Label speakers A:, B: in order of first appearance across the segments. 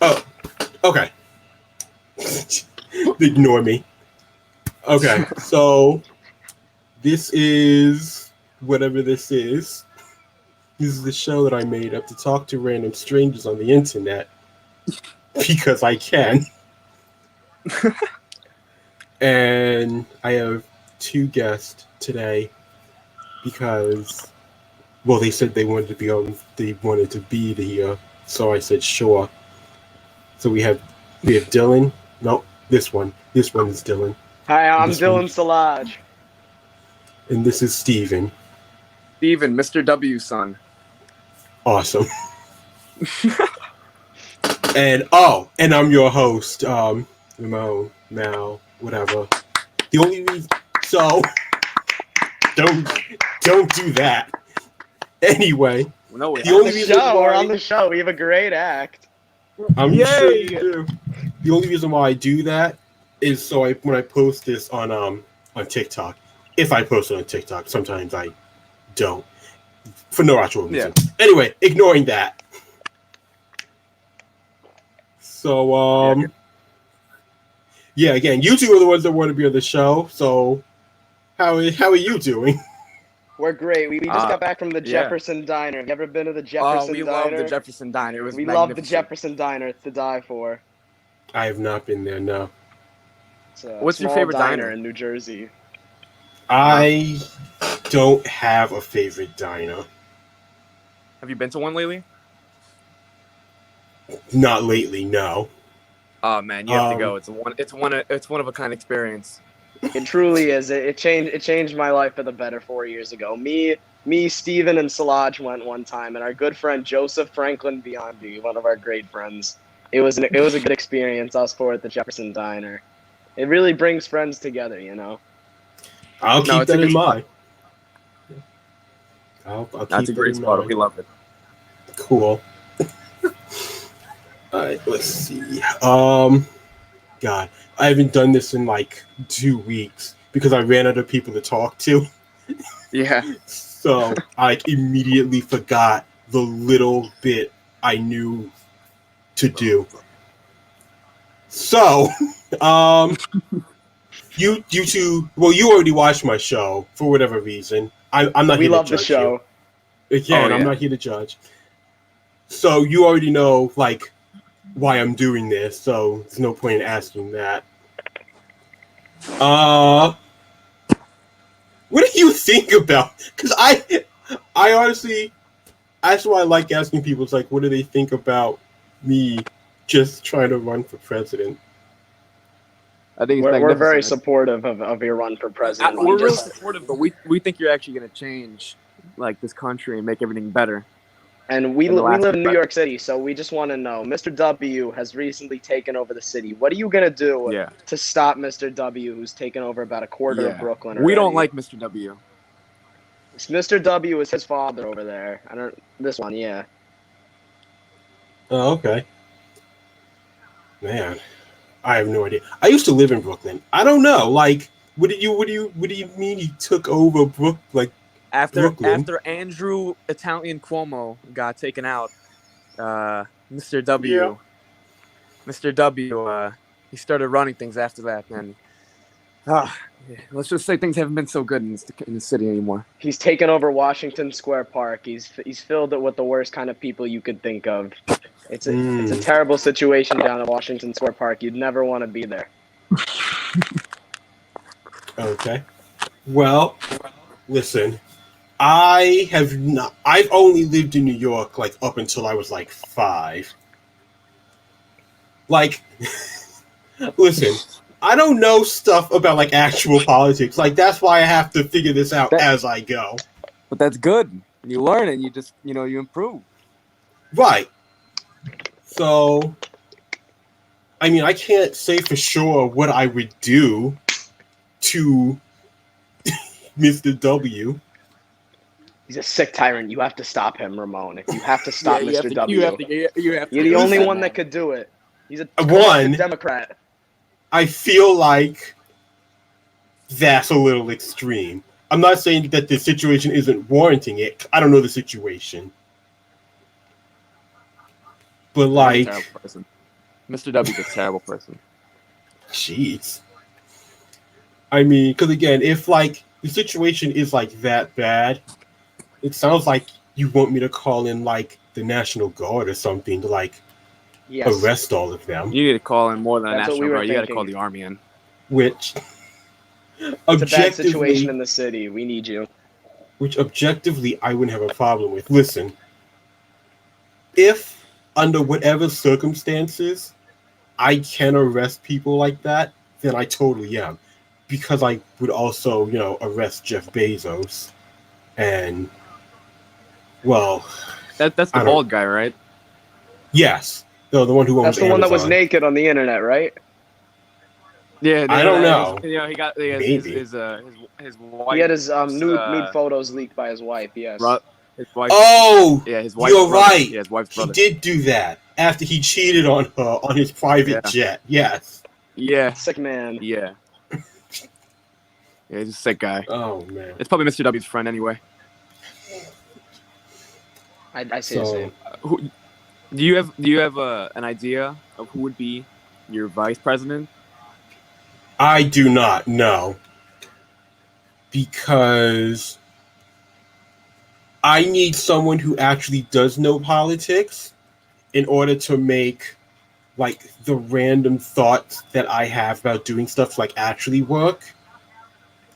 A: Oh, okay. Ignore me. Okay, so this is whatever this is. This is the show that I made up to talk to random strangers on the internet because I can. And I have two guests today because, well, they said they wanted to be on. They wanted to be here, so I said sure. So we have Dylan. No, this one. This one is Dylan.
B: Hi, I'm
A: This
B: Dylan
A: one.
B: Salaj.
A: And this is Steven.
C: Steven, Mr. W's son.
A: Awesome. and I'm your host, Ramon, Mal, whatever. The only reason, so don't do that. Anyway,
C: No,
A: the only reason
B: We're on the show. We have a great act.
A: I'm sure you do. The only reason why I do that is so when I post this on TikTok, if I post it on TikTok, sometimes I don't for no actual reason. Yeah. Anyway, ignoring that. So again, you two are the ones that want to be on the show. So how are you doing?
B: We're great. We just got back from the Jefferson Diner. Have you ever been to the Jefferson Diner?
C: We love the Jefferson Diner. It was
B: We love the Jefferson Diner. It's to die for.
A: I have not been there, no.
C: What's your favorite diner
B: in New Jersey?
A: I don't have a favorite diner.
C: Have you been to one lately?
A: Not lately, no.
C: Oh man, you have to go. It's one of a kind experience.
B: It truly is. It changed my life for the better 4 years ago. Me, Steven, and Salaj went one time, and our good friend Joseph Franklin Biondi, one of our great friends. It was a good experience. Us four at the Jefferson Diner. It really brings friends together, you know.
A: I'll keep that in mind.
C: That's a great spot. We love it.
A: Cool. All right, let's see. God, I haven't done this in like 2 weeks because I ran out of people to talk to.
C: Yeah.
A: So I immediately forgot the little bit I knew to do. So, you two, well, you already watched my show for whatever reason. I'm not here to judge you. We love the show. Again, I'm not here to judge. So you already know, like, why I'm doing this, so there's no point in asking that. What do you think about? Because I honestly, that's why I like asking people. It's like, what do they think about me just trying to run for president?
C: I think
B: we're very supportive of your run for president.
C: We're really supportive, but we think you're actually going to change, like, this country and make everything better.
B: And we live in New York City, so we just want to know, Mr. W has recently taken over the city. What are you going to do to stop Mr. W, who's taken over about a quarter of Brooklyn already?
C: We don't like Mr. W.
B: Mr. W is his father over there. This one, yeah.
A: Oh, okay. Man, I have no idea. I used to live in Brooklyn. I don't know. Like, what do you mean he took over Brooklyn?
C: After Andrew Italian Cuomo got taken out, Mr. W, he started running things after that, and let's just say things haven't been so good in the city anymore.
B: He's taken over Washington Square Park. He's filled it with the worst kind of people you could think of. It's a terrible situation down at Washington Square Park. You'd never want to be there.
A: Okay. Well, listen. I've only lived in New York like up until I was like 5. Like, listen, I don't know stuff about like actual politics. Like, that's why I have to figure this out as I go.
C: But that's good. You learn and you just, you improve.
A: Right. So, I mean, I can't say for sure what I would do to Mr. W.
B: He's a sick tyrant. You have to stop him, Ramon. You have to stop Mr. W.
C: You're
B: the only one that could do it. He's a Democrat.
A: I feel like that's a little extreme. I'm not saying that the situation isn't warranting it. I don't know the situation. But like,
C: Mr. W's a terrible person.
A: Jeez. I mean, because again, if like the situation is like that bad, it sounds like you want me to call in like the National Guard or something to like
B: Yes,
A: arrest all of them.
C: You need to call in more than a
B: That's what we
C: National
B: were
C: Guard. You got to call
B: thinking.
C: the Army in.
A: Which
B: it's a bad situation
A: objectively,
B: in the city. We need you.
A: I wouldn't have a problem with. Listen, if under whatever circumstances I can arrest people like that, then I totally am. Because I would also, arrest Jeff Bezos. And, well...
C: That's the bald guy, right?
A: Yes. No, the one who owns
B: That's the one that was
A: Amazon.
B: naked on the internet, right?
C: Yeah,
A: I don't know.
C: He got
A: Maybe.
C: his wife.
B: He had his nude photos leaked by his wife. Yes.
C: His wife.
A: Oh,
C: yeah, his wife's
A: you're
C: brother.
A: right.
C: Yeah, his wife's
A: He
C: brother.
A: did do that after he cheated on her on his private jet. Yes.
C: Yeah.
B: Sick man.
C: Yeah. Yeah, he's a sick guy.
A: Oh man.
C: It's probably Mr. W's friend anyway.
B: I say the same.
C: Do you have an idea of who would be your vice president?
A: I do not know. Because I need someone who actually does know politics in order to make like the random thoughts that I have about doing stuff like actually work.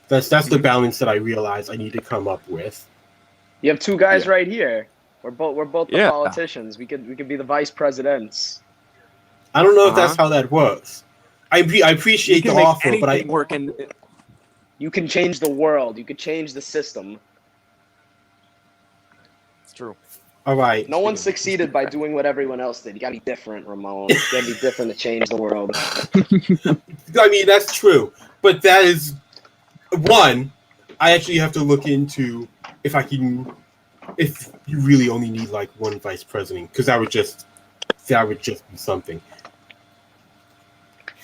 A: That's the balance that I realize I need to come up with.
B: You have two guys right here. We're both the
C: Yeah.
B: politicians. We could be the vice presidents.
A: I don't know if that's how that works. I appreciate the offer, but I
C: work in.
B: You can change the world. You could change the system.
C: It's true.
A: all right.
B: No one succeeded by doing what everyone else did. You gotta be different, Ramon. You gotta be different to change the world.
A: I mean, that's true, but that is one. I actually have to look into if you really only need like one vice president, because that would just be something.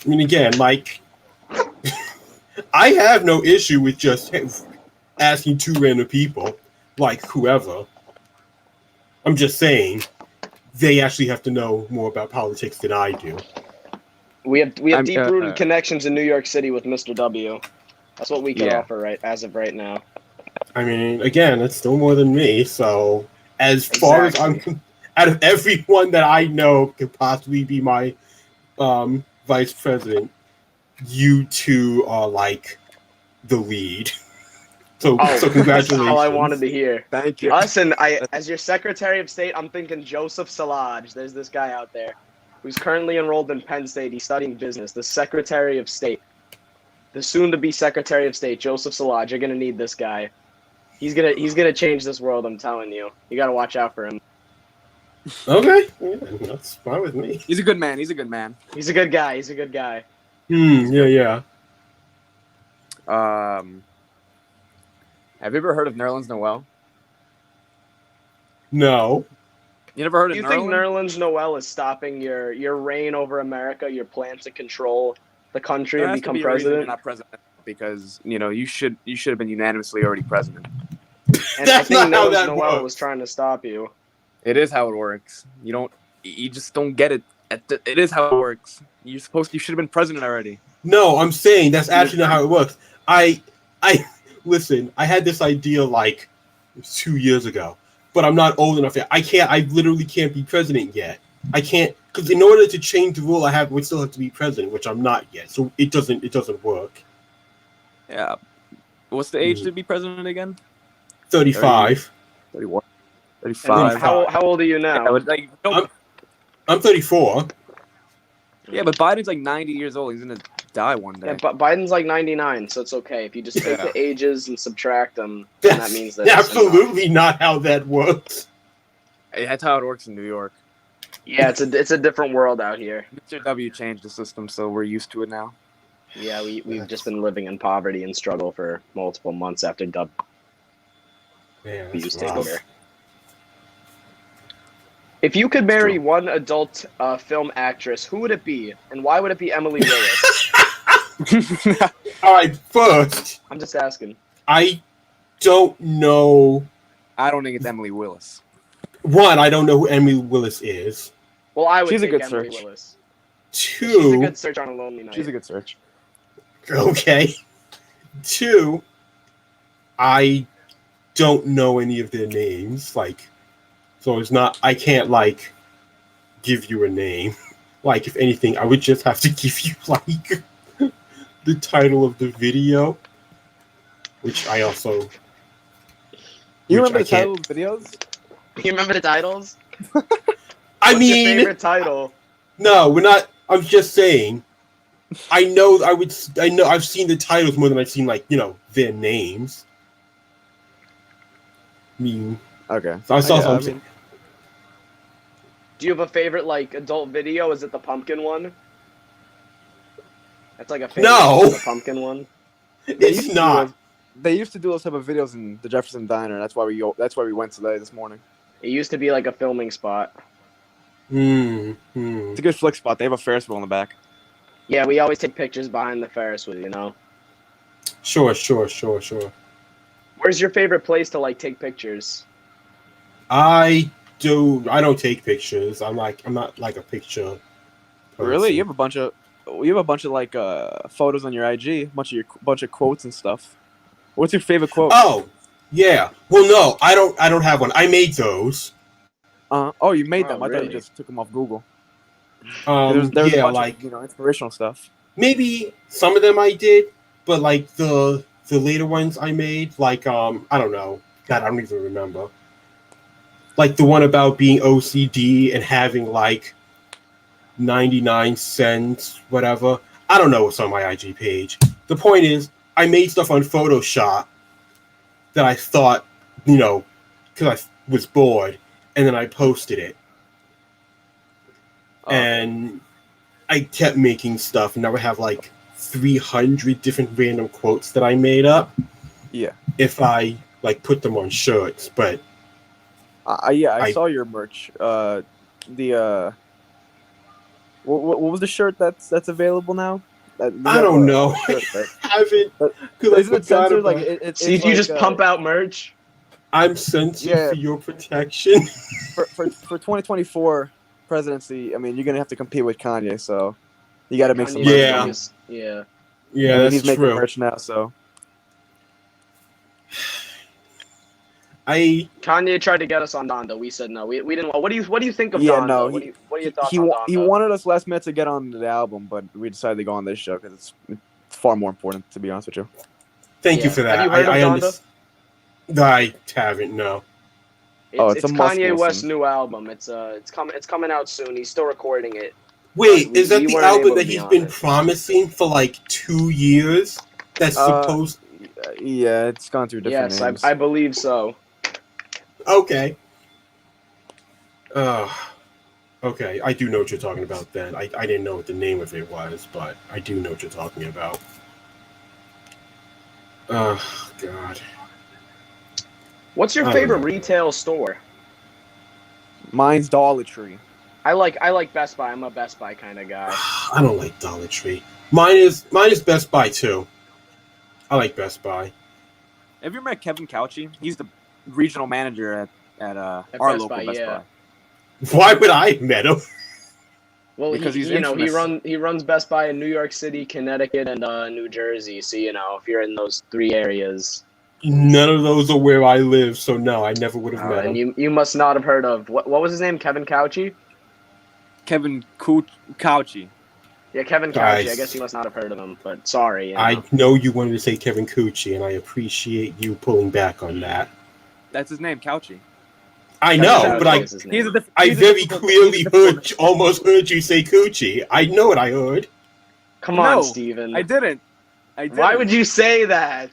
A: I mean, again, like I have no issue with just asking two random people, like whoever. I'm just saying they actually have to know more about politics than I do.
B: We have deep-rooted connections in New York City with Mr. W. That's what we can offer as of right now.
A: I mean, again, it's still more than me. So, as far as I'm, out of everyone that I know could possibly be my vice president, you two are like the lead. So congratulations.
B: That's all I wanted to hear.
C: Thank you.
B: Listen, as your Secretary of State, I'm thinking Joseph Szilagyi. There's this guy out there who's currently enrolled in Penn State. He's studying business. The Secretary of State. The soon-to-be Secretary of State, Joseph Szilagyi. You're gonna need this guy. He's gonna change this world. I'm telling you. You gotta watch out for him.
A: Okay, that's fine with me.
C: He's a good man. He's a good man.
B: He's a good guy.
A: Yeah.
C: Have you ever heard of Nerlens Noel?
A: No.
C: You never heard of
B: Do you
C: Nerlens?
B: think Nerlens Noel is stopping your reign over America, your plan to control the country and become president?
C: You're not president because you should have been unanimously already president.
B: And I think Nerlens Noel was trying to stop you.
C: It is how it works. You just don't get it. It is how it works. You should have been president already.
A: No, I'm saying that's actually not how it works. I listen. I had this idea like 2 years ago, but I'm not old enough yet. I literally can't be president yet. I can't, because in order to change the rule, would still have to be president, which I'm not yet. So it doesn't work.
C: Yeah. What's the age to be president again?
A: 35.
C: 31. 35.
B: How old are you now?
A: I'm 34.
C: Yeah, but Biden's like 90 years old. He's gonna die one day.
B: Yeah, but Biden's like 99, so it's okay. If you just take the ages and subtract them, then that means that
A: absolutely not how that works.
C: That's how it works in New York.
B: Yeah, it's a different world out here.
C: Mr. W changed the system, so we're used to it now.
B: Yeah, we've just been living in poverty and struggle for multiple months after W take over. If you could marry one adult film actress, who would it be, and why would it be Emily Willis?
A: All right, first,
B: I'm just asking.
A: I don't know.
C: I don't think it's Emily Willis.
A: One, I don't know who Emily Willis is.
B: Well, I would
C: She's a
B: take
C: good
B: Emily
C: search.
B: Willis. She's a
A: Two,
B: good search on a lonely night.
C: She's a good search.
A: okay. Two, I don't know any of their names. Like, so it's not. I can't like give you a name. Like, if anything, I would just have to give you like the title of the video, which I also.
C: You
A: which
C: remember
A: I
C: the
A: can't-
C: title of the videos?
B: You remember the titles?
A: I
B: What's
A: mean,
B: your favorite title?
A: no, we're not. I'm just saying. I know. I know. I've seen the titles more than I've seen like their names. I mean,
C: Okay.
A: so I saw
C: Yeah,
A: something.
B: Do you have a favorite like adult video? Is it the pumpkin one? That's like a favorite.
A: No.
B: The pumpkin one.
A: It's not.
C: They used to do those type of videos in the Jefferson Diner. That's why we went today this morning.
B: It used to be like a filming spot.
C: It's a good flick spot. They have a Ferris wheel in the back.
B: Yeah, we always take pictures behind the Ferris wheel.
A: Sure.
B: Where's your favorite place to like take pictures?
A: I don't take pictures. I'm not like a picture person.
C: Really? You have a bunch of like photos on your IG, bunch of quotes and stuff. What's your favorite quote?
A: Oh, yeah. Well, no, I don't have one. I made those.
C: Oh, you made them. I thought
B: really?
C: you just took them off Google. There's a
A: yeah,
C: bunch
A: like
C: of, inspirational stuff.
A: maybe some of them I did, but like the later ones I made, like I don't know. God, I don't even remember. Like the one about being OCD and having like 99 cents, whatever. I don't know what's on my IG page. The point is, I made stuff on Photoshop that I thought, because I was bored, and then I posted it.
C: Oh.
A: And I kept making stuff, and now I have like 300 different random quotes that I made up.
C: Yeah.
A: If I like put them on shirts, but
C: I saw your merch. What was the shirt that's available now?
A: I don't know.
C: Shirt,
A: I haven't.
C: Isn't it censored? Like it's
B: See, you
C: like,
B: just pump out merch.
A: I'm censored
C: Yeah.
A: for your protection.
C: for 2024 presidency. I mean, you're gonna have to compete with Kanye, so you got to make some money.
A: Yeah.
B: Yeah.
A: Yeah,
C: I mean,
A: that's
C: he's making
A: true.
C: merch now, so
B: Kanye tried to get us on Donda. We said no. We didn't. What do you think of
C: Yeah,
B: Donda?
C: no,
B: what are your thoughts
C: he
B: on
C: he
B: Donda?
C: wanted us last minute to get on the album, but we decided to go on this show because it's far more important, to be honest with you.
A: Thank you
B: Yeah.
A: for that.
B: Have you heard of Donda?
A: I haven't. No.
C: It's a must
B: Kanye
C: listen.
B: West's new album. It's coming out soon. He's still recording it.
A: Wait,
B: We-
A: is that
B: we
A: the
B: weren't able
A: album
B: to
A: that
B: be
A: he's
B: on
A: been
B: it.
A: promising for like 2 years? That's supposed.
C: Yeah, it's gone through different
B: Yes,
C: names.
B: I believe so.
A: Okay. Okay. I do know what you're talking about. Then I didn't know what the name of it was, but I do know what you're talking about. Oh God.
B: What's your
A: I don't
B: favorite
A: know.
B: retail store?
C: Mine's Dollar Tree.
B: I like Best Buy. I'm a Best Buy kind of guy.
A: I don't like Dollar Tree. Mine is Best Buy too. I like Best Buy.
C: Have you met Kevin Couchy? He's the regional manager at our
B: Best
C: local
B: Buy,
C: Best
B: yeah.
C: Buy.
A: Why would I have met him?
B: Well,
C: Because he's
B: he
C: infamous.
B: he runs Best Buy in New York City, Connecticut, and New Jersey. So if you're in those three areas,
A: None of those are where I live, so no, I never would have met
B: and
A: him.
B: you must not have heard of what was his name? Kevin Couchy.
C: Kevin Couchy.
B: Yeah, Kevin Couchy.
A: Guys.
B: I guess you must not have heard of him, but sorry.
A: I know you wanted to say Kevin Cucci, and I appreciate you pulling back on that.
C: That's his name, Couchy.
A: I
B: Kevin
A: know,
B: Couchy
A: but
B: is his name.
C: He's a diff-
A: I
C: he's a
A: very
C: difficult-
A: clearly
C: he's a difficult-
A: almost heard you say Cucci. I know what I heard.
B: Come on,
C: No,
B: Steven.
C: I didn't.
B: Why would you say that?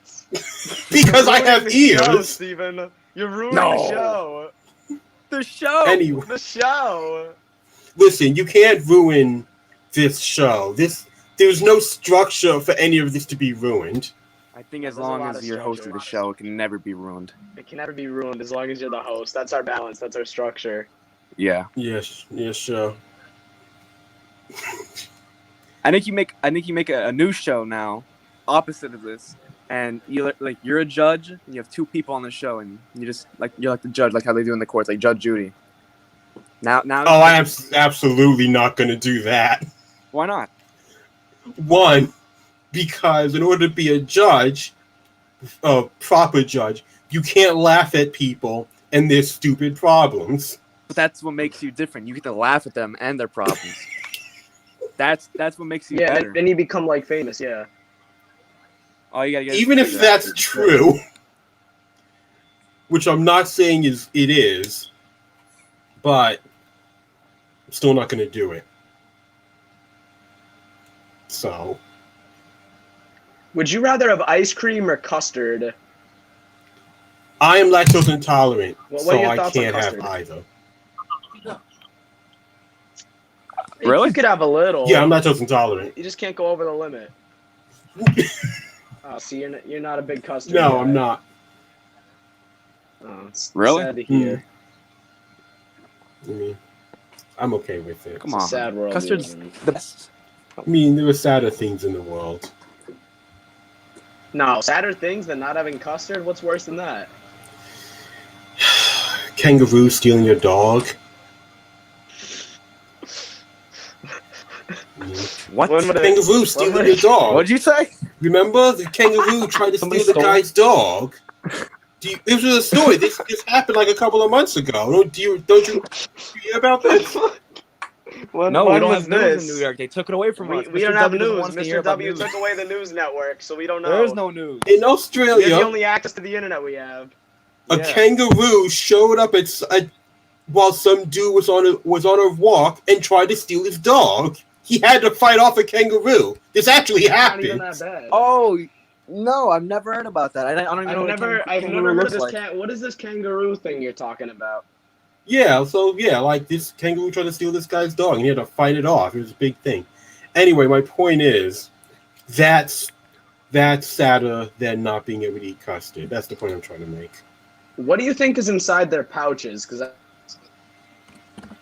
A: Because I have
B: Ruining the show,
A: ears.
B: Steven. You're ruining
C: No.
B: the show.
C: The show?
A: Anyway,
B: The show.
A: listen, you can't ruin this show. There's no structure for any of this to be ruined.
C: I think as
B: There's a
C: long
B: lot
C: as
B: of
C: you're
B: structure.
C: hosting the show, it can never be ruined.
B: It can never be ruined as long as you're the host. That's our balance. That's our structure.
C: Yeah.
A: Yes, sure.
C: I think you make a new show now, opposite of this, and you're a judge, and you have two people on the show, and you're like the judge, like how they do in the courts, like Judge Judy. Now.
A: Oh, I am absolutely not going to do that.
C: Why not?
A: One, because in order to be a judge, a proper judge, you can't laugh at people and their stupid problems.
C: But that's what makes you different. You get to laugh at them and their problems. That's what makes you
B: Yeah,
C: better.
B: then you become like famous. Yeah.
C: All you gotta get.
A: Even if that's true, which I'm not saying it is, but I'm still not going to do it. So,
B: Would you rather have ice cream or custard?
A: I am lactose intolerant,
B: What are
A: so
B: your
A: I
B: thoughts on
A: can't have
B: custard?
A: either.
C: Really?
B: You could have a little.
A: Yeah, I'm lactose intolerant.
B: You just can't go over the limit. Oh, so you're not a big custard
A: No,
B: guy.
A: I'm not.
B: Oh, it's
C: Really?
B: sad to hear.
A: I mean, I'm okay with it.
C: Come
B: It's a
C: on.
B: sad world.
C: Custard's
B: we live in.
C: the best.
A: I mean, there are sadder things in the world.
B: No, sadder things than not having custard? What's worse than that?
A: Kangaroo stealing your dog.
C: What?
B: When would it-
A: Kangaroo stealing your dog.
C: What'd you say?
A: Remember the kangaroo tried to
C: Somebody
A: steal the
C: stole-
A: guy's dog? This was a story. This happened like a couple of months ago. Don't you hear about this?
C: No, we
B: when
C: don't
B: was
C: have news
B: this?
C: in New York. They took it away from us.
B: We
C: Mr.
B: don't have
C: W doesn't
B: news.
C: want us to hear
B: Mr.
C: about
B: W
C: news.
B: took away the news network, so we don't know.
C: There is no news.
A: In
B: We have the
A: Australia,
B: only access to the internet we have.
A: a
C: Yeah.
A: kangaroo showed up while some dude was on a walk and tried to steal his dog. He had to fight off a kangaroo. This actually
B: Not even
A: happened.
B: that bad.
C: Oh no, I've never heard about that. I don't even know what
B: I've
C: kangaroo
B: never heard
C: looks
B: this.
C: like.
B: What is this kangaroo thing you're talking about?
A: Yeah, so yeah, like this kangaroo tried to steal this guy's dog and he had to fight it off. It was a big thing. Anyway, my point is that's sadder than not being able to eat custard. That's the point I'm trying to make.
B: What do you think is inside their pouches? Because I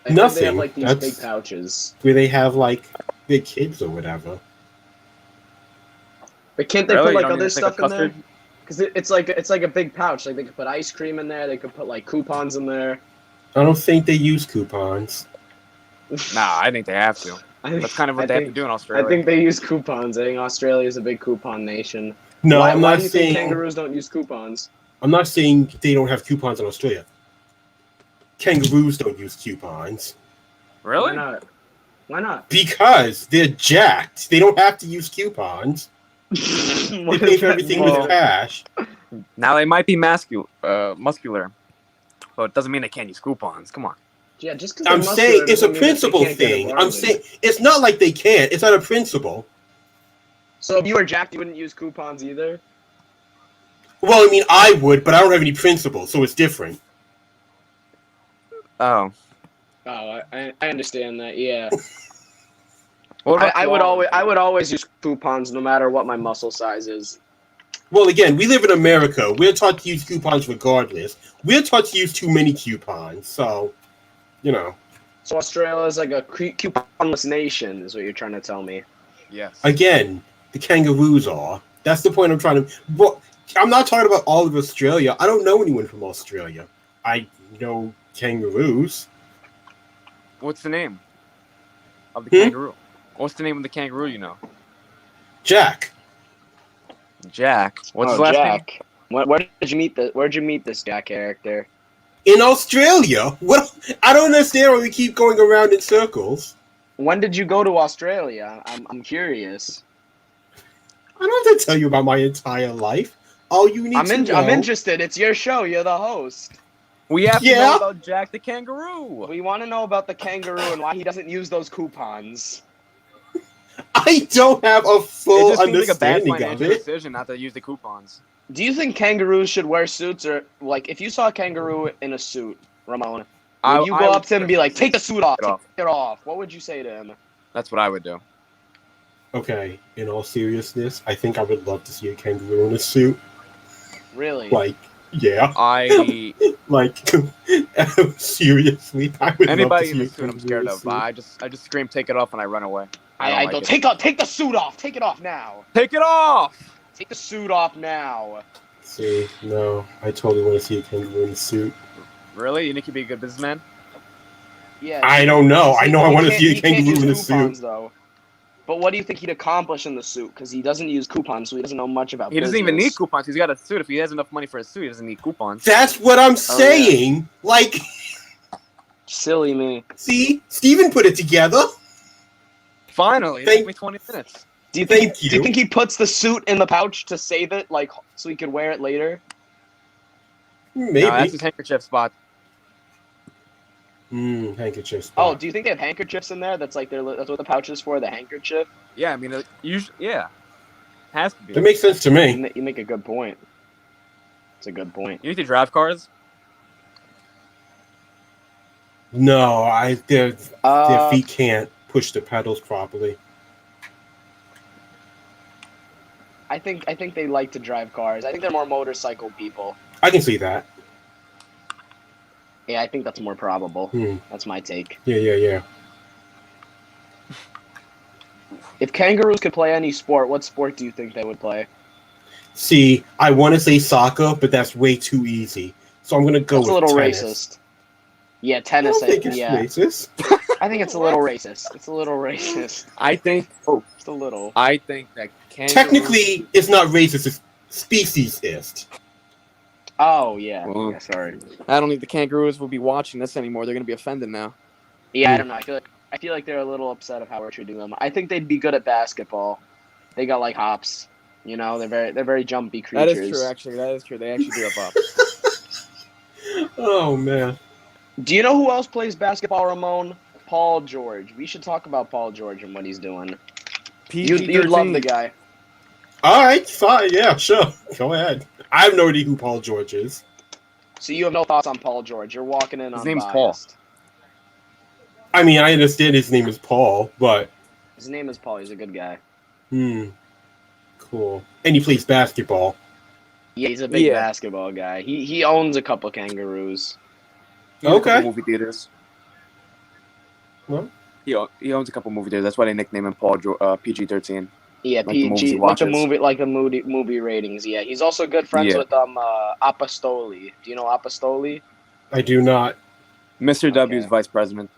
B: think
A: Nothing.
B: they have like these
A: That's-
B: big pouches.
A: Where they have like their kids or whatever.
B: But can't they
C: Really?
B: put
C: You
B: like
C: don't
B: other
C: even think of
B: stuff in there?
C: custard?
B: Because it's like a big pouch. Like they could put ice cream in there. They could put like coupons in there.
A: I don't think they use coupons.
C: Nah, I think they have to.
B: I
C: That's kind of what
B: I
C: they have
B: think-
C: to do in Australia.
B: I think they use coupons. I think Australia is a big coupon nation.
A: No,
B: why,
A: I'm
B: why
A: not
B: do you think
A: saying
B: kangaroos don't use coupons?
A: I'm not saying they don't have coupons in Australia. Kangaroos don't use coupons
C: Really?
B: Why not? Why not?
A: because they're jacked. They don't have to use coupons. They
B: What
A: pay
B: is
A: for
B: that
A: everything
B: mean?
A: with cash.
C: Now they might be muscular, but it doesn't mean they can't use coupons. Come on.
B: Yeah, just because
A: I'm saying it's a principle thing. I'm saying it's not like they can't. It's not a principle.
B: So if you were jacked, you wouldn't use coupons either.
A: Well, I mean, I would, but I don't have any principles, so it's different.
C: Oh.
B: Oh, I understand that. Yeah,
C: What about
B: I
C: koalas?
B: would always use coupons no matter what my muscle size is.
A: Well, again, we live in America. We're taught to use coupons regardless. We're taught to use too many coupons, so, you know.
B: So Australia is like a couponless nation, is what you're trying to tell me.
C: Yes.
A: Again, the kangaroos are. That's the point I'm trying to. Well, I'm not talking about all of Australia. I don't know anyone from Australia. I know kangaroos.
C: What's the name of the kangaroo? What's the name of the kangaroo you know?
A: Jack.
C: Jack. What's his last name?
B: Jack. Where did you meet Where'd you meet this Jack character?
A: In Australia? Well, I don't understand why we keep going around in circles.
B: When did you go to Australia? I'm curious.
A: I don't have to tell you about my entire life. All you need to know.
B: I'm interested. It's your show. You're the host.
C: We have to
A: Yeah?
C: know about Jack the kangaroo.
B: We want to know about the kangaroo and why he doesn't use those coupons.
A: I don't have a
C: It
A: full
C: just seems like a bad
A: understanding of
C: financial
A: it.
C: decision not to use the coupons.
B: Do you think kangaroos should wear suits, or like if you saw a kangaroo in a suit, Ramon, would you go up to him and be like, "Take the suit off, take it off"? What would you say to him?
C: That's what I would do.
A: Okay, in all seriousness, I think I would love to see a kangaroo in a suit.
B: Really?
A: Like, yeah.
C: I
A: Like, seriously, I would
C: anybody in
A: love
C: the
A: to see
C: suit
A: a
C: I'm scared
A: kangaroo
C: of. I just scream, take it off, and I run away.
B: I
C: don't
B: go,
C: like it.
B: take the suit off, take it off now.
C: Take it off.
B: Take the suit off now.
A: See, no, I totally want to see a kangaroo in a suit.
C: Really? You think you'd be a good businessman?
B: Yeah.
A: I don't know. I know I
B: He
A: want to
B: can't-
A: see a
B: he can't
A: kangaroo
B: use
A: in a
B: coupons,
A: suit.
B: though. But what do you think he'd accomplish in the suit? Because he doesn't use coupons, so he doesn't know much about
C: He doesn't even
B: business.
C: need coupons. He's got a suit. If he has enough money for a suit, he doesn't need coupons.
A: That's what I'm saying. Like,
B: Silly me.
A: see, Steven put it together.
C: Finally, it
A: Thank-
C: took me 20 minutes.
B: Do you
A: Thank
B: think he puts the suit in the pouch to save it, like so he could wear it later?
A: Maybe.
C: No, that's his handkerchief spot.
A: Handkerchief
B: Oh,
A: spot.
B: do you think they have handkerchiefs in there? That's what the pouch is for, the handkerchief.
C: Yeah, I mean, usually, yeah, has to be.
A: That makes sense to me.
B: You make a good point. It's a good point.
C: You need to drive cars.
A: No, their
B: Uh,
A: feet can't push the pedals properly.
B: I think they like to drive cars. I think they're more motorcycle people.
A: I can see that.
B: Yeah, I think that's more probable.
A: Hmm.
B: That's my take.
A: Yeah.
B: If kangaroos could play any sport, what sport do you think they would play?
A: See, I want to say soccer, but that's way too easy. So I'm gonna go
B: That's
A: with
B: a little
A: tennis.
B: racist. Yeah,
A: I
B: tennis.
A: don't think it's
B: Yeah,
A: racist.
B: I think it's a little racist. It's a little racist.
C: I think.
B: Just a little.
C: I think that kangaroos,
A: Technically, it's not racist. It's speciesist.
B: Oh yeah.
C: Well,
B: Yeah, sorry.
C: I don't think the kangaroos will be watching this anymore. They're gonna be offended now.
B: Yeah, I don't know. I feel like they're a little upset of how we're treating them. I think they'd be good at basketball. They got like hops. You know, they're very jumpy
C: That
B: creatures.
C: is true. Actually, that is true. They actually do have up.
A: Oh man.
B: Do you know who else plays basketball, Ramon? Paul George. We should talk about Paul George and what he's doing. You'd love the guy.
A: All right, fine. Yeah, sure. Go ahead. I have no idea who Paul George is.
B: So you have no thoughts on Paul George. You're walking in
C: His
B: on
C: name's
B: biased.
A: I mean, I understand his name is Paul, but
B: His name is Paul. He's a good guy.
A: cool. And he plays basketball.
B: Yeah, he's a big
C: Yeah.
B: basketball guy. He owns a couple kangaroos.
C: He owns a couple
A: Okay.
C: movie theaters.
A: Well,
C: He owns a couple movie theaters. That's why they nickname him PG-13.
B: Yeah,
C: Like the movies he
B: PG,
C: watches.
B: like the movie ratings. Yeah, he's also good friends
C: Yeah.
B: with Apostoli. Do you know Apostoli?
A: I do not.
C: Mr. W's
B: Okay.
C: vice president.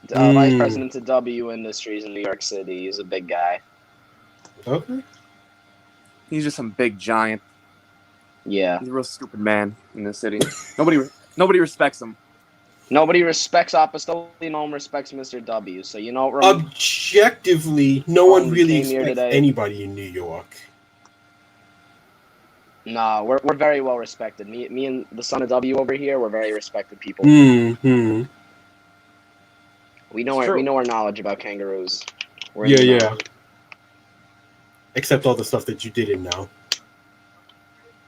B: Vice president of W Industries in New York City. He's a big guy.
A: Okay.
C: He's just some big giant.
B: Yeah.
C: He's a real stupid man in this city. Nobody respects him.
B: Nobody respects Apostoli. No one respects Mr. W. So you know, Ram,
A: Objectively, no one really
B: came here
A: expects
B: today.
A: anybody in New York.
B: nah, we're very well respected. Me and the son of W over here, we're very respected people.
A: Hmm.
B: We know
C: It's true.
B: our knowledge about kangaroos. We're in
A: Yeah,
B: the
A: yeah.
B: know.
A: Except all the stuff that you didn't know.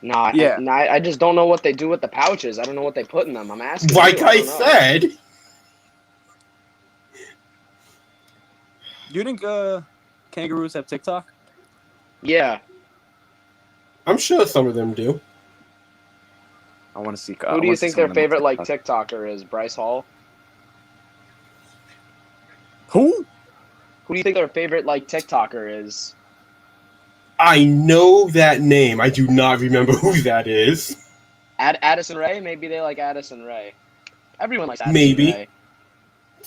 B: Nah,
C: Yeah.
B: I just don't know what they do with the pouches. I don't know what they put in them. I'm asking.
A: Like
B: you,
A: I
B: don't know.
A: said.
C: Do you think kangaroos have TikTok?
B: Yeah.
A: I'm sure some of them do.
C: I want to see.
B: Who do you think their favorite like TikToker is? Bryce Hall.
C: Who?
B: Who do you think their favorite like TikToker is?
A: I know that name. I do not remember who that is.
B: Addison Rae? Maybe they like Addison Rae. Everyone likes Addison
A: Maybe.
B: Rae.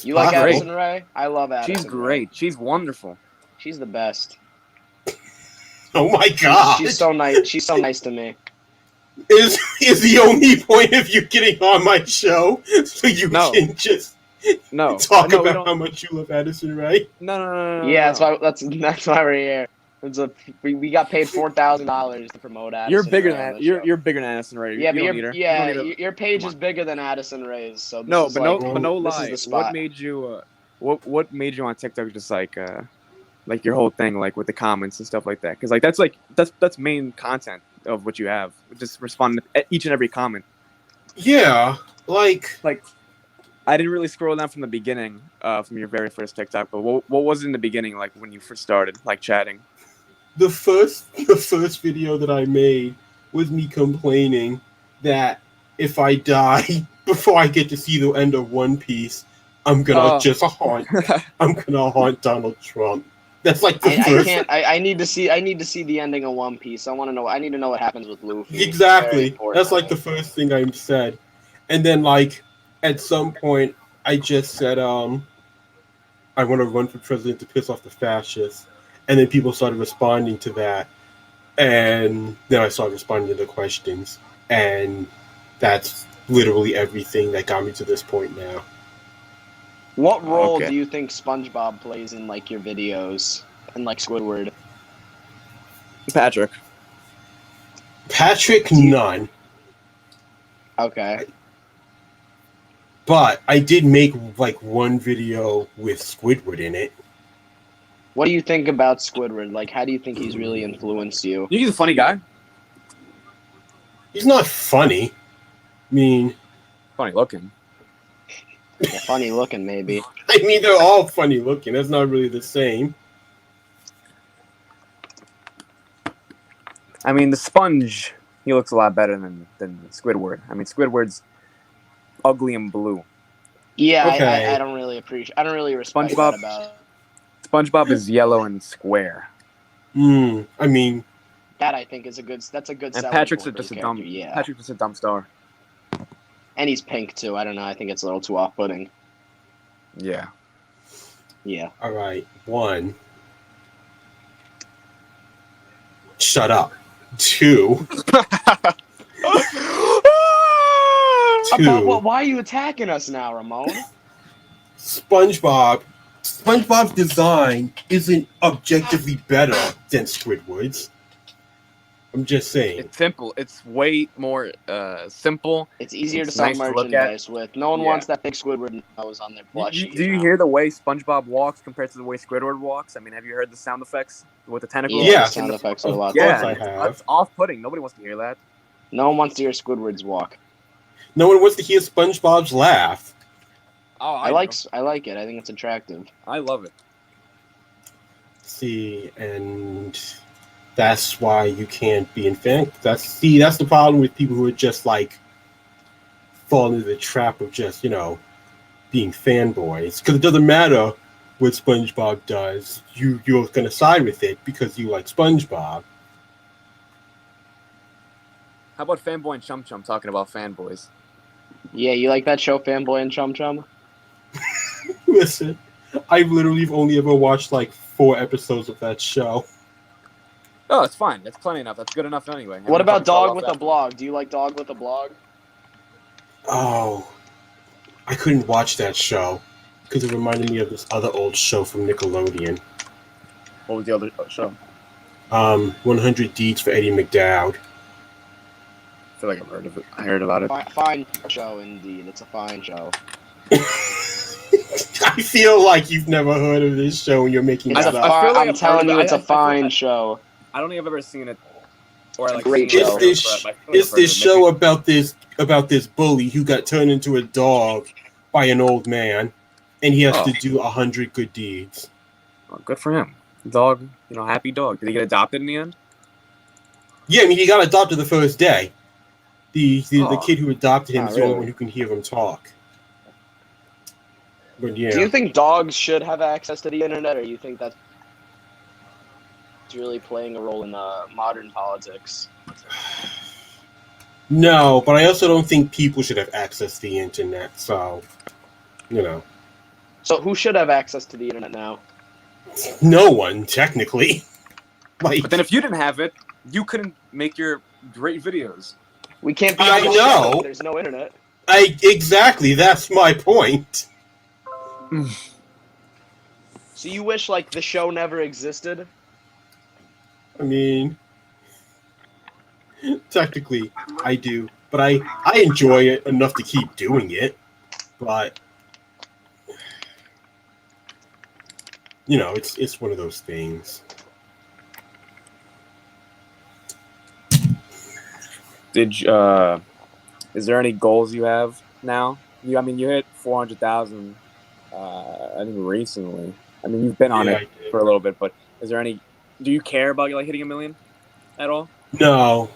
B: You like
A: Possible.
B: Addison Rae? I love Addison.
C: She's great. She's wonderful.
B: Rae. She's the best.
A: Oh my god.
B: She's so nice. She's so nice to me.
A: Is the only point of you getting on my show so you
C: No.
A: can just
C: No.
A: talk
C: no, we
A: about
C: don't-
A: how much you love Addison Rae?
C: No.
B: Yeah, that's why we're here. We got paid $4,000 to promote Addison.
C: You're bigger
B: Rae
C: than
B: on
C: that.
B: the
C: You're
B: show.
C: you're bigger than Addison Rae.
B: Yeah,
C: You
B: but
C: don't need her.
B: yeah,
C: You don't need her.
B: your page
C: Come
B: is
C: on.
B: bigger than Addison Rae's. So
C: No,
B: this
C: but
B: is
C: no,
B: like,
C: but no
B: this is
C: lie.
B: the spot.
C: What made you? What made you on TikTok just like your whole thing, like with the comments and stuff like that? Because like that's main content of what you have. Just respond to each and every comment.
A: Yeah, like
C: Like, I didn't really scroll down from the beginning, from your very first TikTok. But what was in the beginning, like when you first started, like chatting?
A: the first video that I made was me complaining that if I die before I get to see the end of One Piece, I'm gonna
C: Oh.
A: just haunt. I'm gonna haunt Donald Trump. That's like the
B: I
A: first.
B: can't. I need to see the ending of One Piece. I want to know. I need to know what happens with Luffy. Very
A: Exactly.
B: important.
A: That's like the first thing I said, and then like at some point I just said I want to run for president to piss off the fascists. And then people started responding to that. And then I started responding to the questions. And that's literally everything that got me to this point now.
B: What role
C: Okay.
B: do you think SpongeBob plays in like your videos and like Squidward?
C: Patrick.
A: Patrick, none.
B: Okay.
A: But I did make like one video with Squidward in it.
B: What do you think about Squidward? Like, how do you think he's really influenced you?
C: You think he's a funny guy?
A: He's not funny. I mean,
C: Funny looking.
B: Yeah, funny looking, maybe.
A: they're all funny looking. That's not really the same.
C: I mean, the sponge, he looks a lot better than Squidward. I mean, Squidward's ugly and blue.
B: Yeah,
A: Okay.
B: I don't really appreciate. I don't really respect
C: SpongeBob-
B: that about
C: SpongeBob is yellow and square.
A: I mean,
B: that. I think is a good. That's a good.
C: And
B: selling
C: Patrick's
B: point for
C: just
B: the
C: a dumb.
B: character, Yeah,
C: Patrick's just a dumb star.
B: and he's pink too. I don't know. I think it's a little too off-putting.
C: Yeah.
B: Yeah.
A: all right. 1. Shut up. 2. 2.
B: About what? Why are you attacking us now, Ramon?
A: SpongeBob's design isn't objectively better than Squidward's. I'm just saying.
C: It's simple. It's way more simple.
B: It's easier to
C: It's
B: sell
C: nice to look
B: merchandise with. No one
C: Yeah.
B: wants that big Squidward nose on their plushie.
C: Do you hear the way SpongeBob walks compared to the way Squidward walks? I mean, have you heard the sound effects with the tentacles?
A: Yeah.
B: the sound effects are a lot.
A: Of course
B: different.
A: I have.
C: That's off-putting. Nobody wants to hear that.
B: No one wants to hear Squidward's walk.
A: No one wants to hear SpongeBob's laugh.
C: Oh,
B: I like it. I think it's attractive.
C: I love it.
A: See, and that's why you can't be in fan. That's the problem with people who are just like fall into the trap of just being fanboys. Because it doesn't matter what SpongeBob does, you're gonna side with it because you like SpongeBob.
C: How about Fanboy and Chum Chum talking about fanboys?
B: Yeah, you like that show, Fanboy and Chum Chum?
A: Listen, I've literally only ever watched like 4 episodes of that show.
C: Oh, it's fine. That's plenty enough. That's good enough anyway.
B: What about Dog with a
C: Blog?
B: Blog? Do you like Dog with a Blog?
A: Oh, I couldn't watch that show because it reminded me of this other old show from Nickelodeon.
C: What was the other show?
A: 100 Deeds for Eddie McDowd.
C: I feel like I've heard of it. I heard about it.
B: Fine show, indeed. It's a fine show.
A: I feel like you've never heard of this show and you're making
B: It's
A: that
B: a
A: up.
C: I feel like
B: I'm
C: I've
B: telling
C: heard of
B: you,
C: it.
B: it's
C: I
B: a
C: feel
B: fine
C: like-
B: show.
C: I don't think I've ever seen it. Or like
B: Great
C: seen
B: show.
C: it,
A: It's
C: but I feel like I've heard
A: this
C: of it.
A: show about this bully who got turned into a dog by an old man, and he has
C: Oh.
A: to do 100 good deeds.
C: Oh, good for him. Dog, happy dog. Did he get adopted in the end?
A: Yeah, I mean, he got adopted the first day. The
C: Aw.
A: kid who adopted him
B: Oh,
A: is the only
B: really?
A: one who can hear him talk. But yeah.
B: Do you think dogs should have access to the internet, or you think that's really playing a role in modern politics?
A: No, but I also don't think people should have access to the internet, so,
B: So who should have access to the internet now?
A: no one, technically. Like,
C: But then if you didn't have it, you couldn't make your great videos.
B: We can't be
A: I
B: on the
A: know.
B: show if there's no internet.
A: exactly, that's my point.
B: So you wish like the show never existed?
A: I mean, technically, I do, but I enjoy it enough to keep doing it, but, it's one of those things.
C: Is there any goals you have now? You hit 400,000. I think recently. I mean, you've been on
A: Yeah,
C: it
A: I did.
C: for a little bit, but is there any? Do you care about like hitting 1 million at all?
A: No,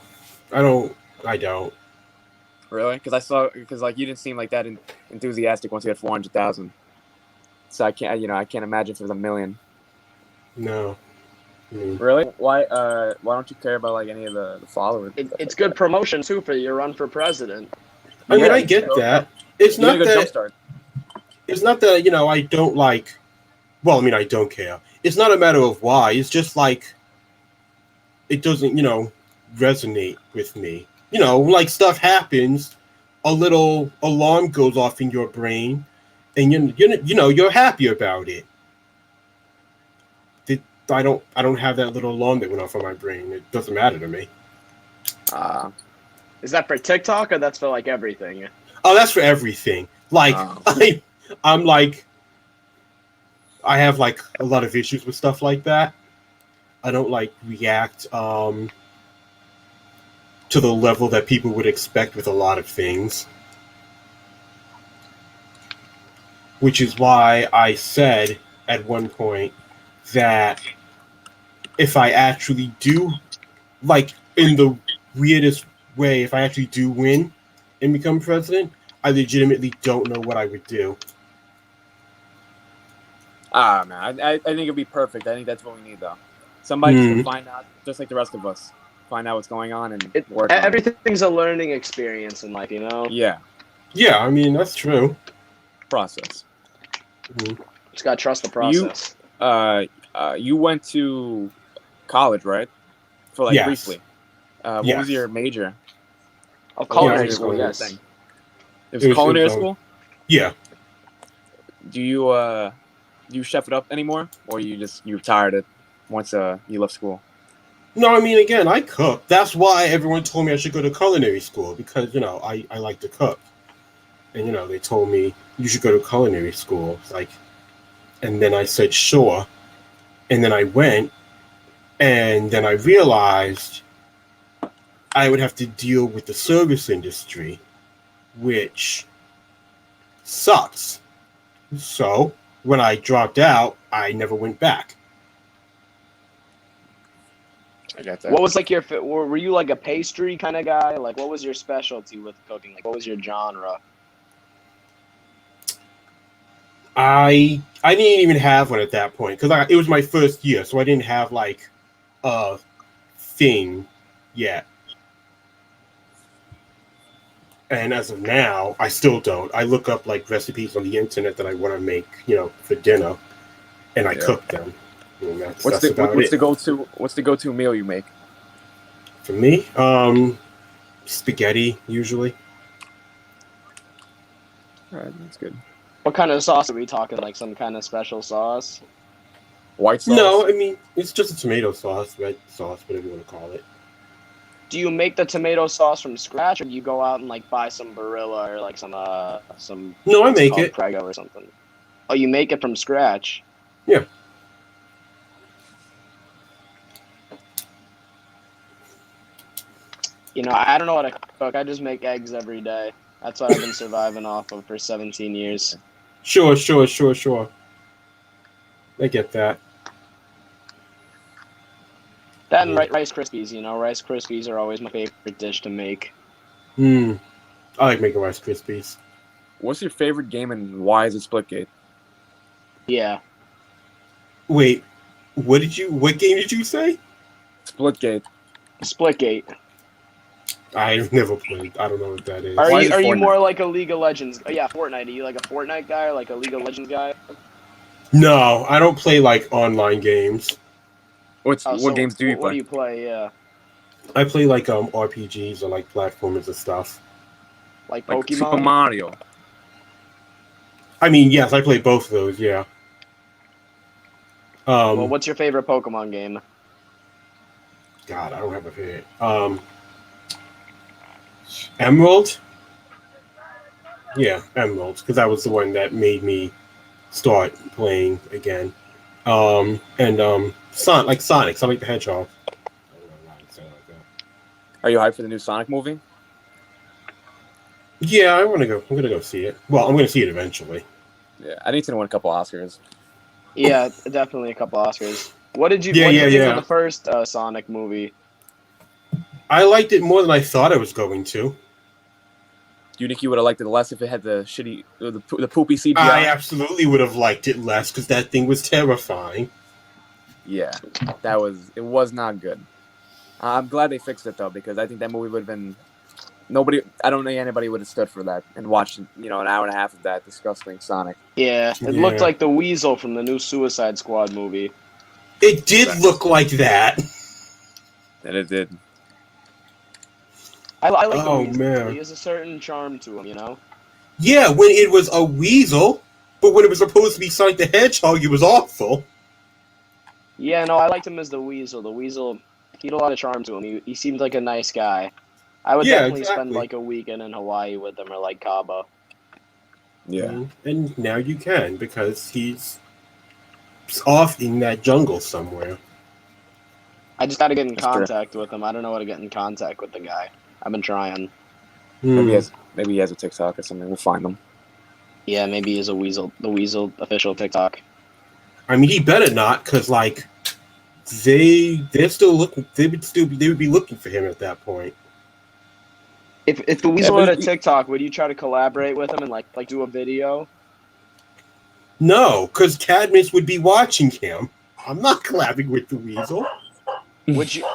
A: I don't.
C: Really? Because you didn't seem like that enthusiastic once you had 400,000. So I can't imagine if it was 1 million.
A: No. I mean,
C: Really? Why don't you care about like any of the followers?
B: It's good promotion too for your run for president.
A: I get that. It's
C: You got
A: not
C: a good
A: that.
C: jumpstart.
A: It's not that I don't like Well, I mean, I don't care. It's not a matter of why. It's just like it doesn't, resonate with me. Like stuff happens, a little alarm goes off in your brain, and you're happy about it. I don't have that little alarm that went off on my brain. It doesn't matter to me.
B: Is that for TikTok or that's for like everything?
A: Oh, that's for everything. Like I'm like I have like a lot of issues with stuff like that. I don't like react to the level that people would expect with a lot of things. Which is why I said at one point that if I actually do, like in the weirdest way, if I actually do win and become president, I legitimately don't know what I would do.
C: Man, I think it'd be perfect. I think that's what we need, though. Somebody just to find out, just like the rest of us, find out what's going on and work on it.
B: Everything's a learning experience in life,
C: Yeah.
A: Yeah, I mean, that's true.
C: Process.
B: Just gotta trust the process.
C: You went to college, right? For like
A: Yes.
C: briefly. What was your major?
B: Oh, culinary
A: Yeah,
B: school, yes.
C: It was culinary school?
A: Yeah.
C: Do you chef it up anymore, or you retired it once you left school?
A: No, I mean, again, I cook. That's why everyone told me I should go to culinary school, because, I like to cook. And, they told me you should go to culinary school. And then I said, sure. And then I went, and then I realized I would have to deal with the service industry, which sucks. So when I dropped out, I never went back.
C: I got that.
B: What was like were you like a pastry kind of guy? Like, what was your specialty with cooking? Like, what was your genre?
A: I didn't even have one at that point, because it was my first year, so I didn't have like a thing yet. And as of now, I still don't. I look up like recipes on the internet that I want to make, for dinner, and I cook them. And
C: what's the go-to meal you make?
A: For me, spaghetti usually.
C: All right, that's good.
B: What kind of sauce are we talking? Like some kind of special sauce?
C: White sauce?
A: No, I mean it's just a tomato sauce, red sauce, whatever you want to call it.
B: Do you make the tomato sauce from scratch, or do you go out and like buy some Barilla or like some?
A: No, I make it.
B: Prego or something. Oh, you make it from scratch?
A: Yeah.
B: I don't know how to cook. I just make eggs every day. That's what I've been surviving off of for 17 years.
A: Sure. I get that.
B: That and Rice Krispies, Rice Krispies are always my favorite dish to make.
A: I like making Rice Krispies.
C: What's your favorite game and why is it Splitgate?
B: Yeah.
A: Wait, what game did you say?
C: Splitgate.
B: Splitgate.
A: I've never played. I don't know what that is.
B: Are you more like a League of Legends? Oh, yeah, Fortnite. Are you like a Fortnite guy or like a League of Legends guy?
A: No, I don't play like online games.
C: What games do you play?
B: What do you play? Yeah.
A: I play like RPGs or like platformers and stuff.
B: Like
C: Like
B: Pokemon?
C: Super Mario.
A: I mean, yes, I play both of those. Yeah.
B: Well, what's your favorite Pokemon game?
A: God, I don't have a favorite. Emerald? Yeah, Emerald, because that was the one that made me start playing again. Sonic the Hedgehog.
C: Are you hyped for the new Sonic movie?
A: Yeah, I'm gonna go see it. Well, I'm gonna see it eventually.
C: Yeah, I need to win a couple Oscars.
B: Yeah, definitely a couple Oscars. What did you think of the first Sonic movie?
A: I liked it more than I thought I was going to.
C: Do you think you would have liked it less if it had the shitty, the poopy CGI?
A: I absolutely would have liked it less because that thing was terrifying.
C: Yeah, it was not good. I'm glad they fixed it though, because I think that movie would have been I don't think anybody would have stood for that and watched, an hour and a half of that disgusting Sonic.
B: Yeah, it looked like the Weasel from the new Suicide Squad movie.
A: It did look like that.
C: And it did.
B: I like the
A: Oh,
B: Weasel.
A: man.
B: He has a certain charm to him,
A: Yeah, when it was a weasel, but when it was supposed to be Sonic the Hedgehog, it was awful.
B: Yeah, no, I liked him as the Weasel. The Weasel, he had a lot of charm to him. He seemed like a nice guy. I would definitely spend like a weekend in Hawaii with him or like Cabo.
C: Yeah.
A: And now you can, because he's off in that jungle somewhere.
B: I just gotta get in contact with him. I don't know how to get in contact with the guy. I've been trying.
C: Maybe he has a TikTok or something. We'll find him.
B: Yeah, maybe he's the Weasel official TikTok.
A: I mean, he better not, because like they're still looking. They would be looking for him at that point.
B: If the Weasel had a TikTok, would you try to collaborate with him and like do a video?
A: No, because Cadmus would be watching him. I'm not collabing with the Weasel.
B: Would you?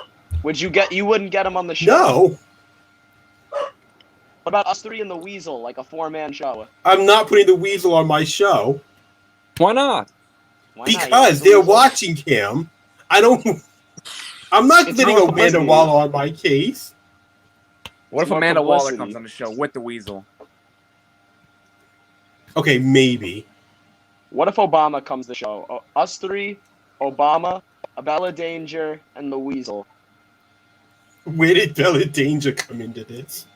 B: You wouldn't get him on the show?
A: No.
B: What about us three and the Weasel, like a 4-man show?
A: I'm not putting the Weasel on my show.
C: Why not?
A: Because they're watching him. I'm not getting Amanda Waller on my case.
C: What if Amanda Waller comes on the show with the Weasel?
A: Okay, maybe.
B: What if Obama comes to the show? Us three, Obama, Bella Danger, and the Weasel.
A: Where did Bella Danger come into this?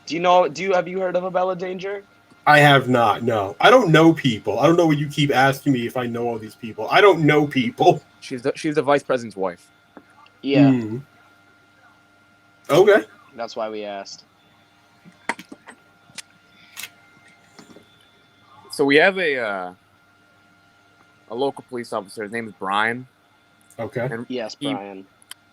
B: Have you heard of a Bella Danger?
A: I have not, no. I don't know people. I don't know what you keep asking me if I know all these people. I don't know people.
C: She's the vice president's wife.
B: Yeah.
A: Okay.
B: That's why we asked.
C: So we have a local police officer. His name is Brian.
A: Okay.
C: And
B: yes, Brian.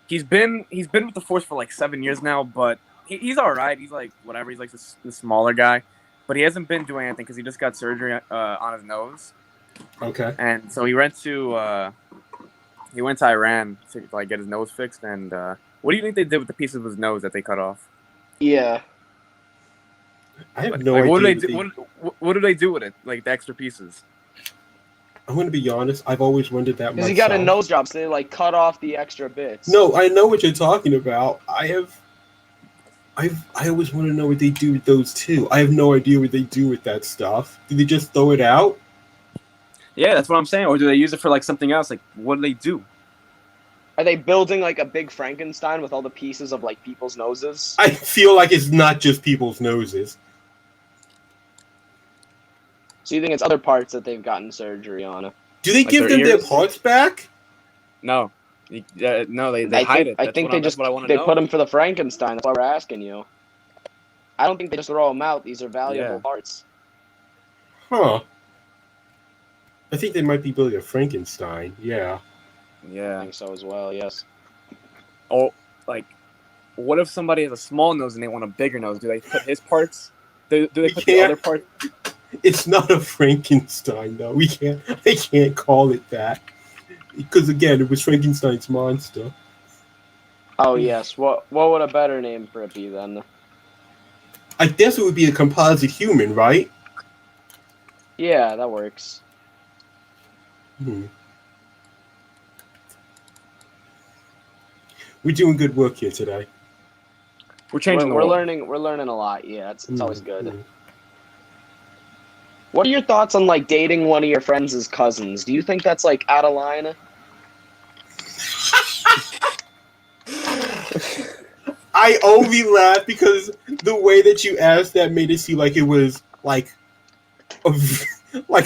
C: He's been with the force for like 7 years now, but he's all right. He's like whatever. He's like the smaller guy, but he hasn't been doing anything because he just got surgery on his nose.
A: Okay.
C: And so he went to Iran to like get his nose fixed. And what do you think they did with the piece of his nose that they cut off?
B: Yeah.
A: I have no idea.
C: What do they do with it? Like the extra pieces?
A: I'm going to be honest. I've always wondered that
B: because
A: myself.
B: he got a nose job, so they like cut off the extra bits.
A: No, I know what you're talking about. I always want to know what they do with those too. I have no idea what they do with that stuff. Do they just throw it out?
C: Yeah, that's what I'm saying. Or do they use it for like something else? Like, what do they do?
B: Are they building like a big Frankenstein with all the pieces of like people's noses?
A: I feel like it's not just people's noses.
B: So you think it's other parts that they've gotten surgery on?
A: Do they give them their parts back?
C: No. No, they hide it.
B: I think they put them for the Frankenstein. That's why we're asking you. I don't think they just throw them out. These are valuable parts.
A: Huh. I think they might be building a Frankenstein. Yeah.
C: Yeah.
B: I think so as well, yes.
C: Oh, like, what if somebody has a small nose and they want a bigger nose? Do they put his parts? Do they put the other parts?
A: It's not a Frankenstein, though. I can't call it that. Because, again, it was Frankenstein's monster.
B: Oh, yes. What would a better name for it be, then?
A: I guess it would be a composite human, right?
B: Yeah, that works.
A: We're doing good work here today.
C: We're changing the
B: world.
C: We're
B: learning a lot, yeah. It's always good. What are your thoughts on, like, dating one of your friends' cousins? Do you think that's, like, out of line?
A: I only laugh because the way that you asked that made it seem like it was, like a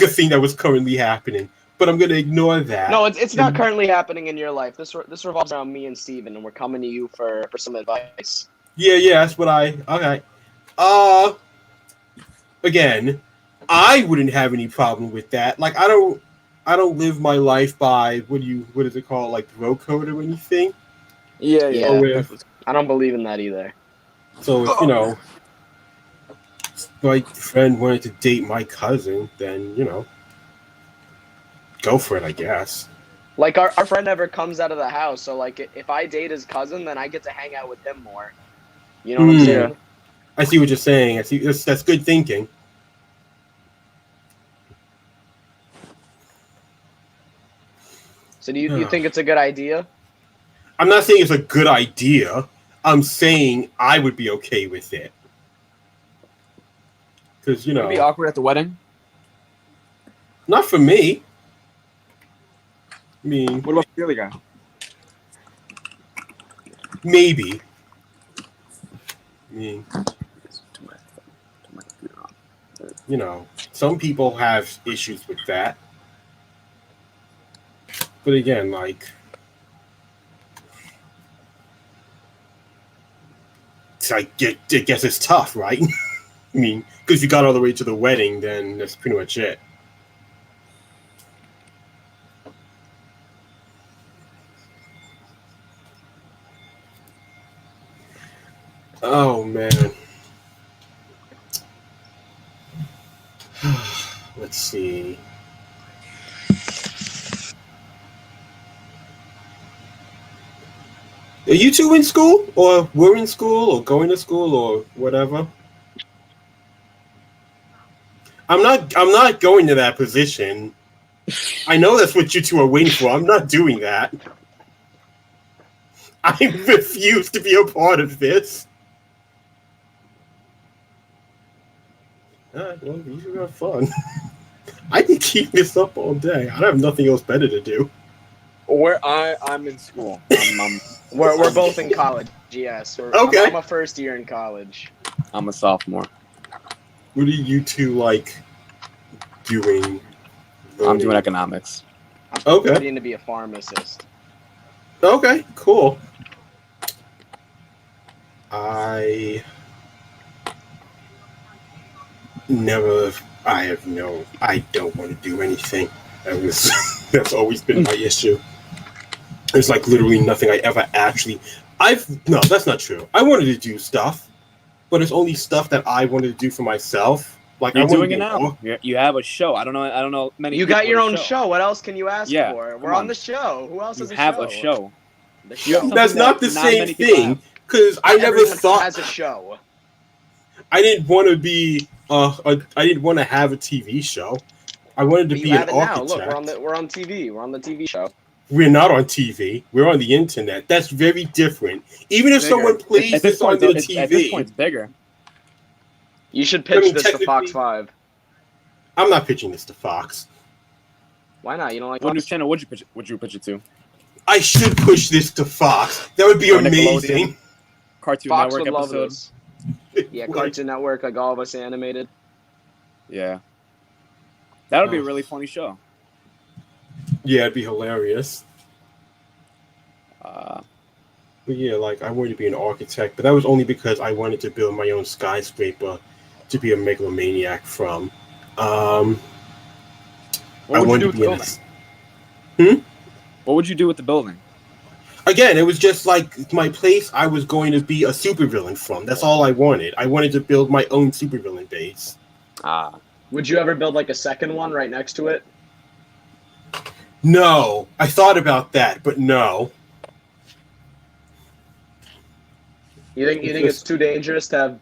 A: thing that was currently happening. But I'm going to ignore that.
B: No, it's not currently happening in your life. This revolves around me and Steven, and we're coming to you for some advice. Yeah,
A: that's what okay. Again, I wouldn't have any problem with that. Like, I don't live my life by what is it called, like bro code or anything.
B: Yeah. I don't believe in that either.
A: So if my friend wanted to date my cousin, then go for it, I guess.
B: Like our friend never comes out of the house, so like if I date his cousin, then I get to hang out with him more. You know what I'm saying?
A: I see what you're saying. I see that's good thinking.
B: So do you think it's a good idea?
A: I'm not saying it's a good idea. I'm saying I would be okay with it. Because, you know.
C: It'd be awkward at the wedding.
A: Not for me. I mean.
C: What about the other guy?
A: Maybe. I mean. You know, some people have issues with that. But again, like. I guess it's tough, right? I mean, because you got all the way to the wedding, then that's pretty much it. Oh, man. Let's see. Are you two in school, or were in school, or going to school, or whatever? I'm not going to that position. I know that's what you two are waiting for. I'm not doing that. I refuse to be a part of this. Alright, well, you should have fun. I can keep this up all day. I have nothing else better to do.
C: I'm in school.
B: We're both in college. Yes.
A: Okay.
B: I'm a first year in college.
C: I'm a sophomore.
A: What are you two like doing?
C: I'm doing economics.
B: I'm
A: Okay.
B: studying to be a pharmacist.
A: Okay, cool. I don't want to do anything. That's always been my issue. There's like literally nothing I ever actually. No, that's not true. I wanted to do stuff, but it's only stuff that I wanted to do for myself. Like
C: You're
A: I
C: doing it now. You have a show. I don't know many.
B: You
C: people
B: got your
C: with a
B: own show. What else can you ask
C: Yeah,
B: for? We're
C: come
B: on
C: on.
B: the show. Who else
C: You
B: has a
C: have
B: show?
C: a show.
B: The
C: You have
B: show.
A: That's
C: something
A: not
C: that
A: the
C: not
A: same
C: many people
A: thing.
C: have.
A: Because I never
B: Everyone
A: thought
B: has a show.
A: I didn't want to be. I didn't want to have a TV show. I wanted to
B: But
A: be
B: you
A: an
B: have it now.
A: architect.
B: Look, we're on TV. We're on the TV show.
A: We're not on TV. We're on the internet. That's very different. Even if
C: Bigger.
A: someone plays
C: At this
A: this on
C: point,
A: their
C: at this
A: TV,
C: point, it's bigger.
B: You should pitch
A: mean,
B: this to Fox
A: technically-
B: 5.
A: I'm not pitching this to Fox.
B: Why not? You don't like
C: What
B: Fox?
C: news channel would you pitch it to?
A: I should push this to Fox. That would be
C: Or
A: amazing.
C: Nickelodeon. Cartoon
B: Fox
C: Network
B: would love
C: episode.
B: this. Yeah, Cartoon Network, like all of us animated.
C: Yeah. That would be a really funny show.
A: Yeah, it'd be hilarious.
C: Uh,
A: But yeah, like I wanted to be an architect, but that was only because I wanted to build my own skyscraper to be a megalomaniac from.
C: what
A: I
C: would you
A: wanted
C: do
A: to
C: with
A: be
C: the building? What would you do with the building?
A: Again, it was just like my place I was going to be a supervillain from. That's all I wanted. I wanted to build my own supervillain base.
B: Would you ever build like a second one right next to it?
A: No, I thought about that, but no.
B: You think it's too dangerous to have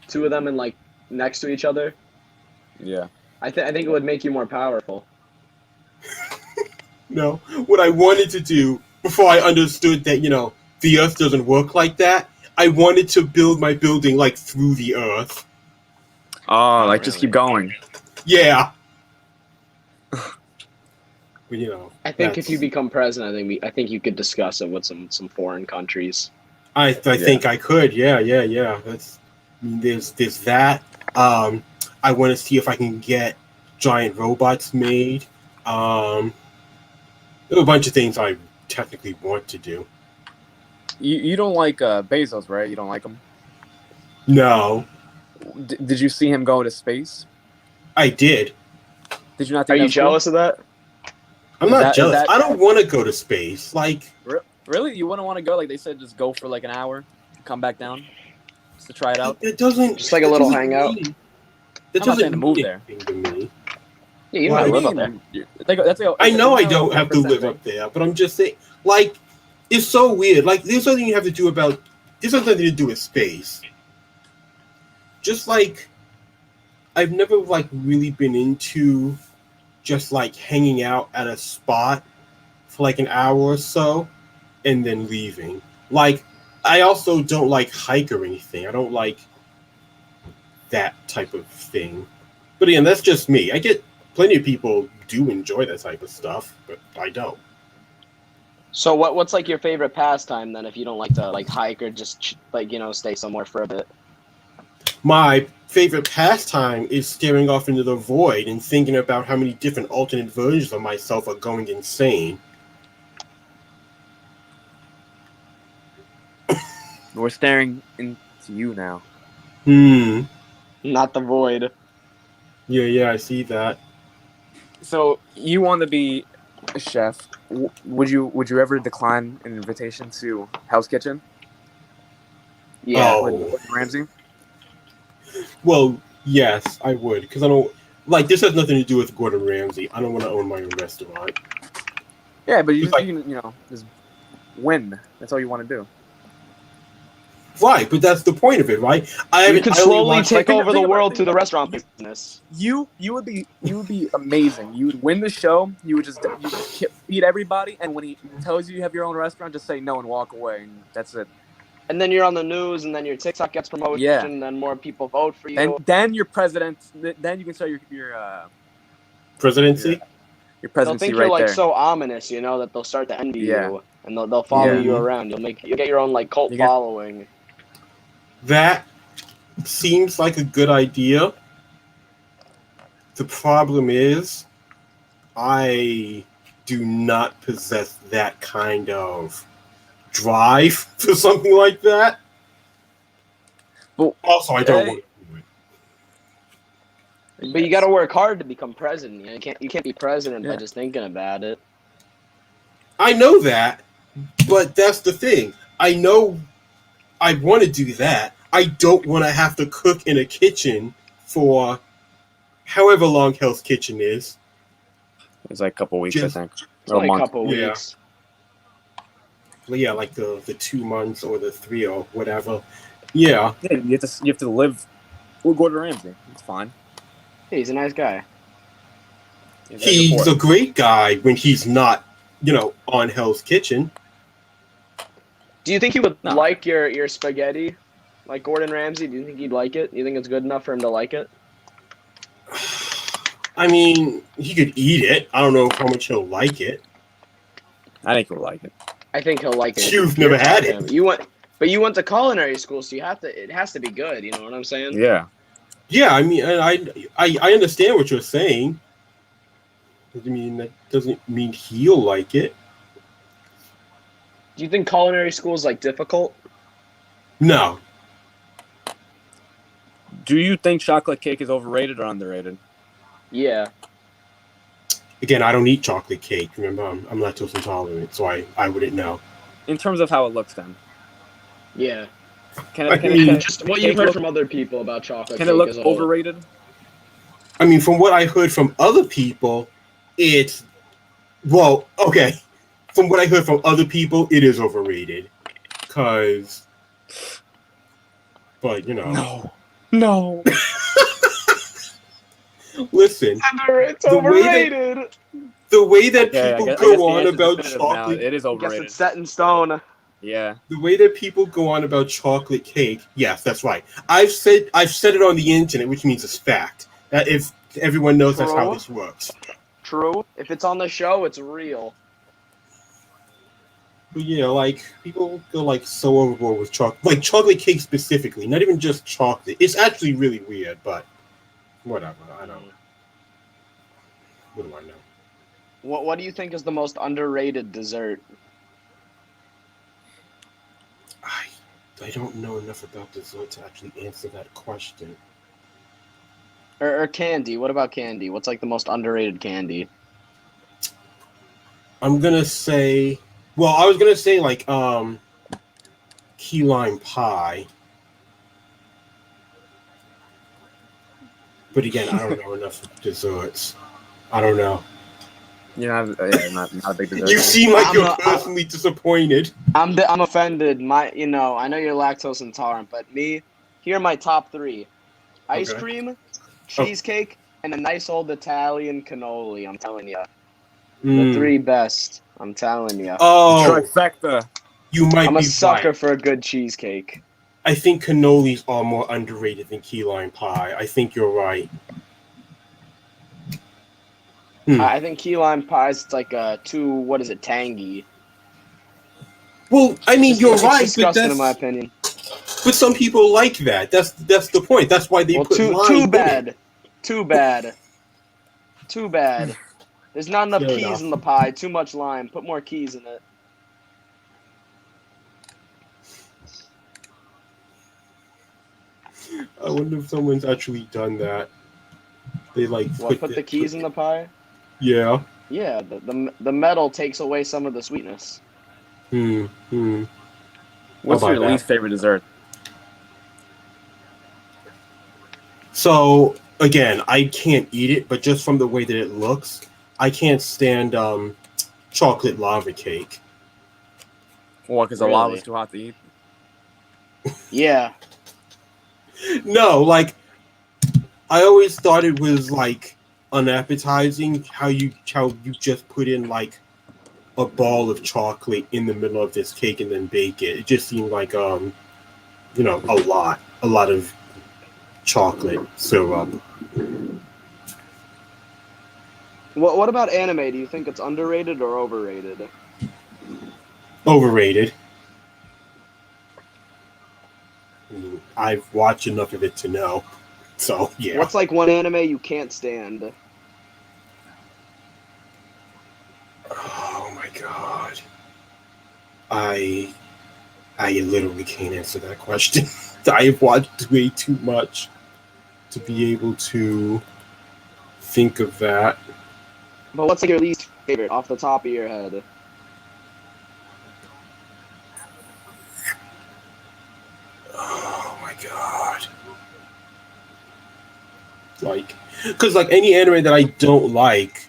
B: two of them in like next to each other?
C: Yeah.
B: I think it would make you more powerful.
A: No, what I wanted to do before I understood that, the Earth doesn't work like that, I wanted to build my building like through the Earth.
C: Oh, like just keep going.
A: Yeah. But,
B: I think if you become president, I think you could discuss it with some foreign countries.
A: I think I could. Yeah. There's that. I want to see if I can get giant robots made. There are a bunch of things I technically want to do.
C: You don't like Bezos, right? You don't like him?
A: No,
C: Did you see him go to space?
A: I did.
C: Did you not
B: Are
C: think
B: you
C: that's cool?
B: jealous of that?
A: I'm
C: Is
A: not
C: that-
A: jealous.
C: is that-
A: I don't want to go to space. Like,
C: Really? You wouldn't want to go? Like they said, just go for like an hour, come back down, just to try it out.
A: it doesn't.
B: Just like a
A: that
B: little
A: doesn't
B: hangout?
A: mean-
C: I'm
A: That
C: not
A: doesn't
C: saying to move
A: mean
C: there.
A: anything to me.
B: Yeah, you don't
A: Well,
B: have to
A: I
B: live up there.
A: I know I don't have to live up there, but I'm just saying, like, it's so weird. Like, there's nothing you have to do about. There's nothing to do with space. just like I've never like really been into just like hanging out at a spot for like an hour or so and then leaving. Like I also don't like hike or anything. I don't like that type of thing. But again, that's just me. I get plenty of people do enjoy that type of stuff, but I don't.
B: So what's like your favorite pastime then if you don't like to like hike or just like stay somewhere for a bit?
A: My favorite pastime is staring off into the void and thinking about how many different alternate versions of myself are going insane.
C: We're staring into you now.
B: Not the void.
A: Yeah, I see that.
C: So you want to be a chef? Would you ever decline an invitation to Hell's Kitchen
B: Yeah.
A: Oh.
C: with Gordon Ramsay?
A: Well, yes, I would, because I don't like this has nothing to do with Gordon Ramsay. I don't want to own my own restaurant.
C: Yeah, but you
A: It's like-
C: can just win. That's all you want to do.
A: Right, but that's the point of it, right?
B: You could slowly take
C: Think
B: over the
C: about
B: world
C: it.
B: through the restaurant business.
C: You would be amazing. You would win the show. You would just feed everybody, and when he tells you have your own restaurant, just say no and walk away, and that's it.
B: And then you're on the news, and then your TikTok gets promotion,
C: Yeah.
B: and then more people vote for you.
C: And then you're president. Then you can start your
A: presidency.
C: your
B: They'll
C: presidency
B: think
C: right
B: you're like
C: there.
B: so ominous, that they'll start to envy
C: Yeah.
B: you, and they'll follow
C: Yeah.
B: you around. You'll get your own like cult
C: You get-
B: following.
A: That seems like a good idea. The problem is, I do not possess that kind of drive for something like that.
C: Well,
A: Also, I don't want to do it.
B: But you got to work hard to become president. You can't be president
C: Yeah.
B: by just thinking about it.
A: I know that, but that's the thing. I know I want to do that. I don't want to have to cook in a kitchen for however long Hell's Kitchen is.
C: It's like a couple weeks,
A: Just-
C: I think,
B: It's
C: or a
B: only a
C: month.
B: couple
A: Yeah.
B: weeks.
A: Yeah, like the 2 months or the 3 or whatever. Yeah.
C: Yeah, you have to live with Gordon Ramsay. It's fine.
B: Hey, he's a nice guy.
A: He's a great guy when he's not, on Hell's Kitchen.
B: Do you think he would
C: No.
B: like your spaghetti, like Gordon Ramsay? Do you think he'd like it? Do you think it's good enough for him to like it?
A: I mean, he could eat it. I don't know how much he'll like it.
C: I think he'll like it.
B: I think he'll like it.
A: You've never had it.
B: You went to culinary school, so it has to be good. You know what I'm saying?
C: Yeah.
A: Yeah, I mean, and I understand what you're saying. That doesn't mean he'll like it.
B: Do you think culinary school is like difficult?
A: No.
C: Do you think chocolate cake is overrated or underrated?
B: Yeah.
A: Again, I don't eat chocolate cake. Remember, I'm lactose intolerant, so I wouldn't know.
C: In terms of how it looks, then.
B: Yeah.
C: Can
A: I
C: it, can
A: mean,
C: it,
B: Just what
C: cake
B: you've heard
C: look-
B: from other people about chocolate
C: can
B: cake
C: it look
B: as a whole.
C: overrated?
A: I mean, from what I heard from other people, it's okay. From what I heard from other people, it is overrated. But
C: No.
A: listen,
B: It's
A: The way that-
B: overrated.
A: the way that
C: Yeah,
A: people
C: I guess
A: go
C: the
A: on
C: answer's
A: about
C: definitive now.
A: chocolate,
C: It is
B: I guess
C: overrated.
B: it's set in stone.
C: Yeah.
A: the way that people go on about chocolate cake, yes, that's right. I've said it on the internet, which means it's fact. That if everyone knows that's how
B: True.
A: this works.
B: True. If it's on the show, it's real.
A: But yeah, like people go like so overboard with chocolate, like chocolate cake specifically, not even just chocolate. It's actually really weird, but whatever. I don't. What do I know?
B: What do you think is the most underrated dessert?
A: I don't know enough about dessert to actually answer that question.
B: Or candy? What about candy? What's like the most underrated candy?
A: I'm gonna say. Well, I was gonna say like key lime pie. But again, I don't know enough desserts. I don't know.
C: You're not a big dessert.
A: You
C: fan.
A: seem like
B: I'm
A: you're
B: not-
A: personally disappointed.
B: I'm offended. I know you're lactose intolerant, but here are my top 3: ice
A: Okay.
B: cream, cheesecake, and a nice old Italian cannoli. I'm telling you, the
A: Mm.
B: 3 best. I'm telling you.
A: Oh,
C: Trifecta.
A: you might
B: I'm
A: be
B: a sucker
A: right.
B: for a good cheesecake.
A: I think cannolis are more underrated than key lime pie. I think you're right.
B: I think key lime pie is like what is it, tangy.
A: Well, I mean,
B: It's
A: you're right, but
B: disgusting in my opinion.
A: but some people like that. That's the point. That's why they
B: Well,
A: put lime
B: too
A: in it.
B: bad. Too bad. Too bad. There's not enough
A: Fair
B: keys
A: enough.
B: in the pie. Too much lime. Put more keys in it.
A: I wonder if someone's actually done that. They like
B: What? Put the keys in the pie?
A: Yeah.
B: Yeah. The metal takes away some of the sweetness.
C: What's
A: I'll buy
C: your
A: that.
C: least favorite dessert?
A: So again, I can't eat it, but just from the way that it looks, I can't stand chocolate lava cake.
C: Well, because the
B: Really?
C: lava's too hot to eat.
B: Yeah.
A: No, like I always thought it was like unappetizing how you just put in like a ball of chocolate in the middle of this cake and then bake it. It just seemed like a lot of chocolate syrup.
B: What about anime? Do you think it's underrated or overrated?
A: Overrated. I've watched enough of it to know. So yeah.
B: What's like one anime you can't stand?
A: Oh my god. I literally can't answer that question. I've watched way too much to be able to think of that.
B: But what's like your least favorite off the top of your head?
A: Oh my god. Like, because like any anime that I don't like,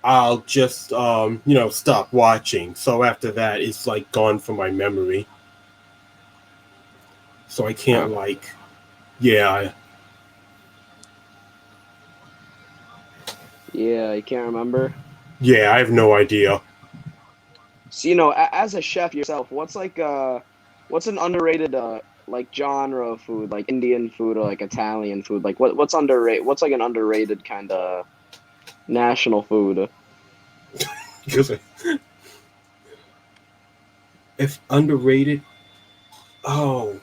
A: I'll just stop watching. So after that, it's like gone from my memory. So I can't yeah.
B: Yeah, you can't remember.
A: Yeah, I have no idea.
B: So as a chef yourself, what's an underrated like genre of food, like Indian food or like Italian food? Like what's underrated? What's like an underrated kind of national food?
A: Because if underrated, oh,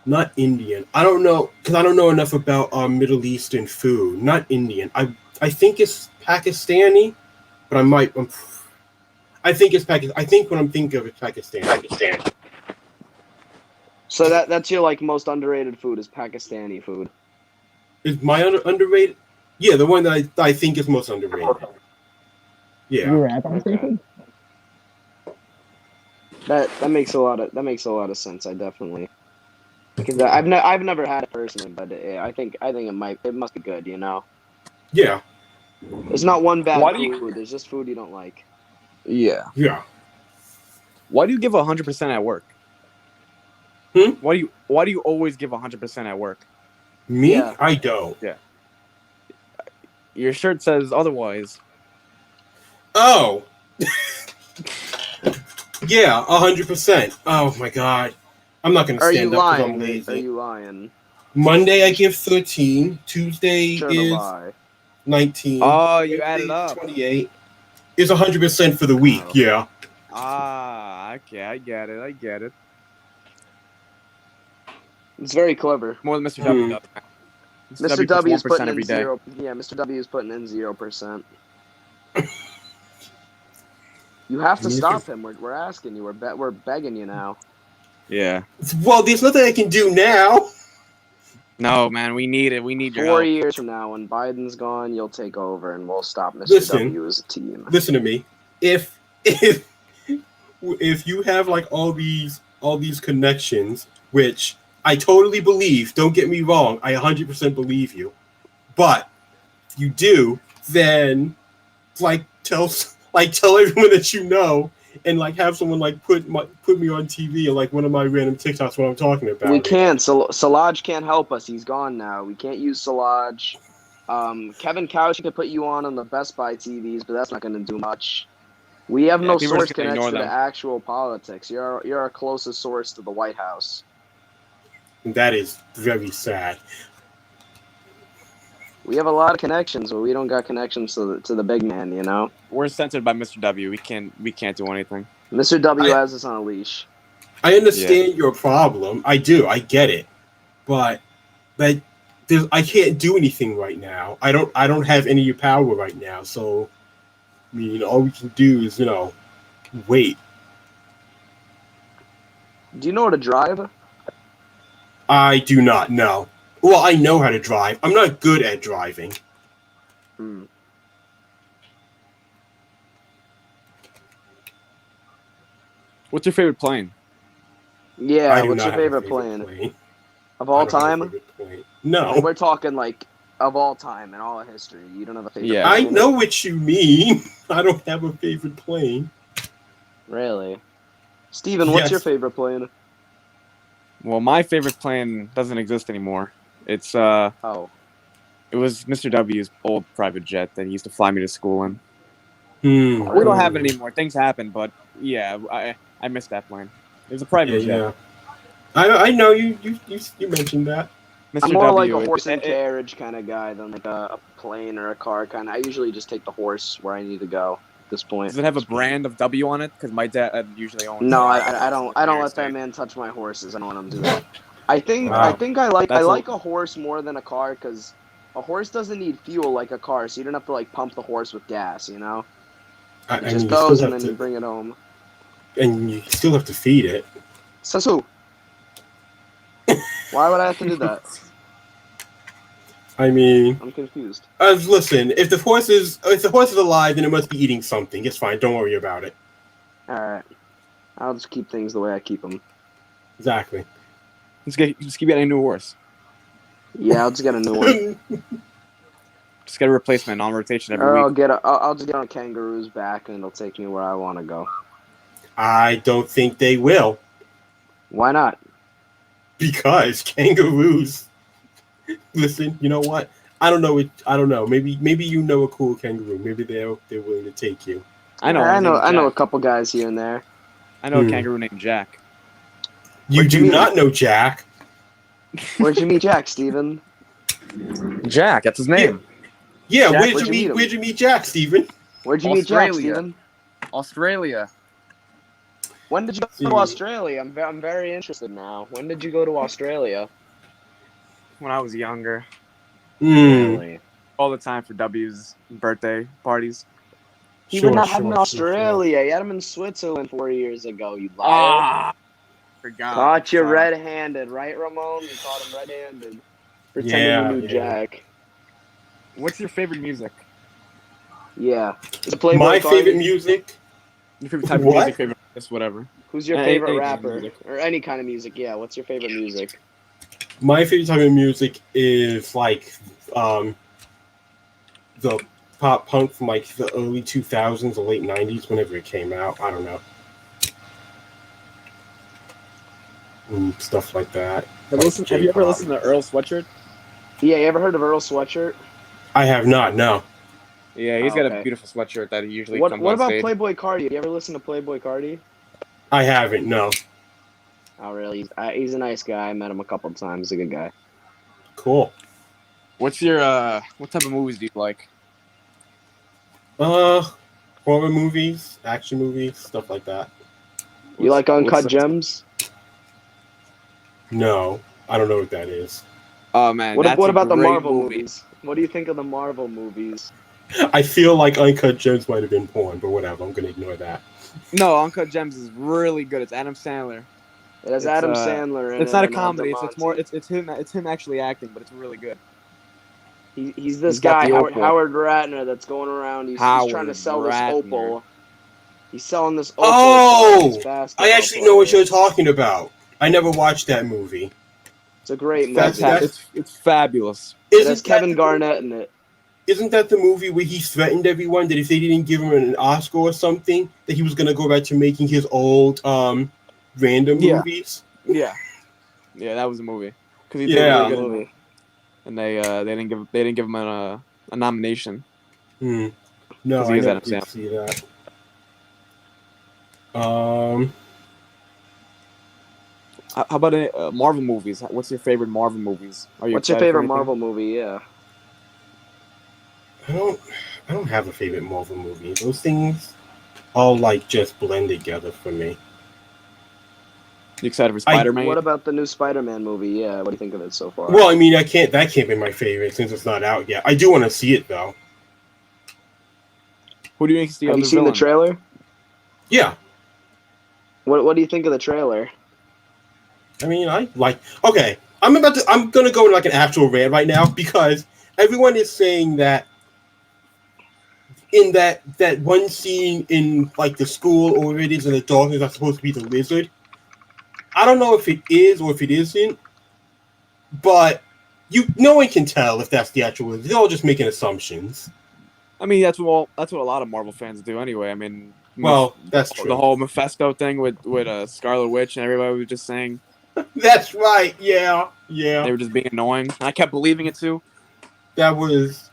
A: not Indian. I don't know because I don't know enough about Middle Eastern food. Not Indian. I think it's Pakistani, but I think it's Pakistan. I think when I'm thinking of it, Pakistan.
B: So that's your like most underrated food is Pakistani food.
A: Is my underrated? Yeah, the one that I think is most underrated. Yeah.
B: Okay. That makes a lot of sense. I definitely because I've never had it personally, but I think it must be good.
A: Yeah.
B: There's not one bad
C: Why do
B: food.
C: you-
B: There's just food you don't like.
C: Yeah.
A: Yeah.
C: Why do you give 100% at work? Why do you always give 100% at work?
A: Me?
B: Yeah.
A: I don't.
C: Yeah. Your shirt says otherwise.
A: Oh. Yeah, 100%. Oh my god. I'm not gonna
B: Are you
A: stand up because I'm
B: lying?
A: lazy.
B: Are you lying?
A: Monday I give 13. Tuesday
B: Sure to
A: is
B: lie.
A: 19.
C: Oh, you added
A: Wednesday is
C: up.
A: 28. Is 100% for the week.
B: Oh.
A: Yeah.
C: Okay, I get it.
B: It's very clever.
C: More than Mr. W does.
B: Mr. W is
C: puts 1%
B: putting in
C: every day.
B: 0. Yeah, Mr. W is putting in 0%. You have to stop him. We're asking you. We're begging you now.
C: Yeah.
A: Well, there's nothing I can do now.
C: No, man, we need it. We need your
B: 4
C: help.
B: years from now, when Biden's gone, you'll take over, and we'll stop Mr.
A: Listen.
B: W as a team.
A: Listen to me. If you have like all these connections, which I totally believe, don't get me wrong, I 100% believe you. But if you do, then tell everyone that you know and like have someone like put me on TV or like one of my random TikToks when I'm talking about
B: We
A: it.
B: can't. Salaj can't help us. He's gone now. We can't use Salaj. Kevin Couch could put you on the Best Buy TVs, but that's not going to do much. We have no
C: people are
B: source
C: just gonna
B: connection
C: ignore
B: to
C: them.
B: actual politics. You're our closest source to the White House.
A: That is very sad.
B: We have a lot of connections, but we don't got connections to the big man. You know,
C: We're censored by Mr. W. We can't do anything.
B: Mr. W has us on a leash.
A: I understand your problem. I do. I get it, but I can't do anything right now. I don't have any power right now. So, I mean, all we can do is wait.
B: Do you know how to drive?
A: I do not know. Well, I know how to drive. I'm not good at driving.
C: What's your favorite plane?
B: Yeah, what's your favorite plane? Of all time?
A: No.
B: We're talking like of all time in all of history. You don't have a favorite
C: Yeah.
B: plane?
A: I know what you mean. I don't have a favorite plane.
B: Really? Steven, what's your favorite plane?
C: Well, my favorite plane doesn't exist anymore. It's
B: Oh.
C: It was Mr. W's old private jet that he used to fly me to school in.
A: We
C: We don't have it anymore. Things happen, but yeah, I miss that plane. It was a private jet.
A: Yeah. I know you mentioned that.
C: Mr.
B: I'm more
C: W,
B: like a horse and carriage kind of guy than like a plane or a car kind of. I usually just take the horse where I need to go at this point.
C: Does it have a brand of W on it? Because my dad usually owns.
B: No, I don't let that man touch my horses. I don't want him to. I think I like a horse more than a car because a horse doesn't need fuel like a car, so you don't have to like pump the horse with gas. You know, it just goes and then you bring it home.
A: And you still have to feed it.
B: Says who? Why would I have to do that?
A: I mean,
B: I'm confused.
A: Listen, if the horse is alive, then it must be eating something. It's fine. Don't worry about it.
B: All right, I'll just keep things the way I keep them.
A: Exactly.
C: Just keep getting a new horse.
B: Yeah, I'll just get a new one.
C: Just get a replacement on rotation every week.
B: I'll just get on Kangaroos back, and it'll take me where I want to go.
A: I don't think they will.
B: Why not?
A: Because Kangaroos. Listen, you know what? I don't know. Maybe you know a cool kangaroo. Maybe they're willing to take you.
C: I know
B: a couple guys here and there.
C: I know a kangaroo named Jack.
A: You do not know Jack.
B: Where'd you meet Jack, Steven?
C: Jack, that's his name.
A: Yeah,
B: Jack,
A: where'd you meet Jack, Steven?
B: Where'd you meet Jack, Steven?
C: Australia.
B: When did you go to Australia? I'm very interested now. When did you go to Australia?
C: When I was younger.
B: Really?
C: All the time for W's birthday parties.
B: He would not have him in Australia. He had him in Switzerland 4 years ago, you liar.
C: Ah, forgot.
B: Caught you red-handed, right, Ramon? You caught him red-handed. Pretending you knew Jack.
C: What's your favorite music?
B: Yeah.
A: My favorite music?
C: Your favorite type of music, favorite artist, whatever.
B: Who's your favorite rapper? Or any kind of music, yeah. What's your favorite music?
A: My favorite type of music is like the pop punk from like the early 2000s, the late 90s, whenever it came out. I don't know. Stuff like that.
C: Have you ever listened to Earl Sweatshirt?
B: Yeah, you ever heard of Earl Sweatshirt?
A: I have not, no.
C: Yeah, he's got a beautiful sweatshirt that he usually comes on stage.
B: What about Playboy Cardi? Have you ever listened to Playboy Cardi?
A: I haven't, no.
B: Oh, really? He's a nice guy. I met him a couple of times. He's a good guy.
A: Cool.
C: What's your what type of movies do you like?
A: Horror movies, action movies, stuff like that.
B: You like Uncut Gems?
A: No, I don't know what that is.
C: Oh man,
B: what about the Marvel movies? What do you think of the Marvel movies?
A: I feel like Uncut Gems might have been porn, but whatever. I'm gonna ignore that.
C: No, Uncut Gems is really good. It's Adam Sandler.
B: It has Adam Sandler in it.
C: It's not a comedy. It's him actually acting, but it's really good.
B: He's this guy, Howard Ratner, that's going around. He's trying to sell this Opal. He's selling this Opal.
A: Oh! I actually know what you're talking about. I never watched that movie.
B: It's a great movie.
C: It's fabulous.
B: It has Kevin Garnett in it.
A: isn't that the movie where he threatened everyone that if they didn't give him an Oscar or something, that he was going to go back to making his old random
C: Yeah.
A: movies?
C: Yeah, that was a movie because he did
A: Yeah.
C: really good in
B: movie.
C: that. And they didn't give him a nomination
A: No,
C: because he
A: I
C: is
A: never
C: Adam
A: did
C: Sandler.
A: see that. Um,
C: How about Marvel movies? What's your favorite Marvel movies? Are you
B: What's your
C: excited for
B: favorite
C: anything?
B: Marvel movie? Yeah.
A: I don't have a favorite Marvel movie. Those things all like just blend together for me.
C: You excited for
A: I
C: Spider-Man?
B: What about the new Spider-Man movie? Yeah, what do you think of it so far?
A: Well, I mean, that can't be my favorite since it's not out yet. I do want to see it though.
C: Who do you think is the
B: Have you
C: other
B: seen the
C: villain?
B: trailer?
A: Yeah,
B: What do you think of the trailer?
A: I mean, okay. I'm gonna go in like an actual rant right now because everyone is saying that in that one scene in like the school or where it is in the dog is not supposed to be the lizard. I don't know if it is or if it isn't, but no one can tell if that's the actual lizard. They're all just making assumptions.
C: I mean, that's what a lot of Marvel fans do anyway. I mean,
A: Well, that's
C: the
A: true.
C: whole Mephisto thing with Scarlet Witch and everybody was just saying
A: That's right. Yeah,
C: they were just being annoying. And I kept believing it too.
A: that was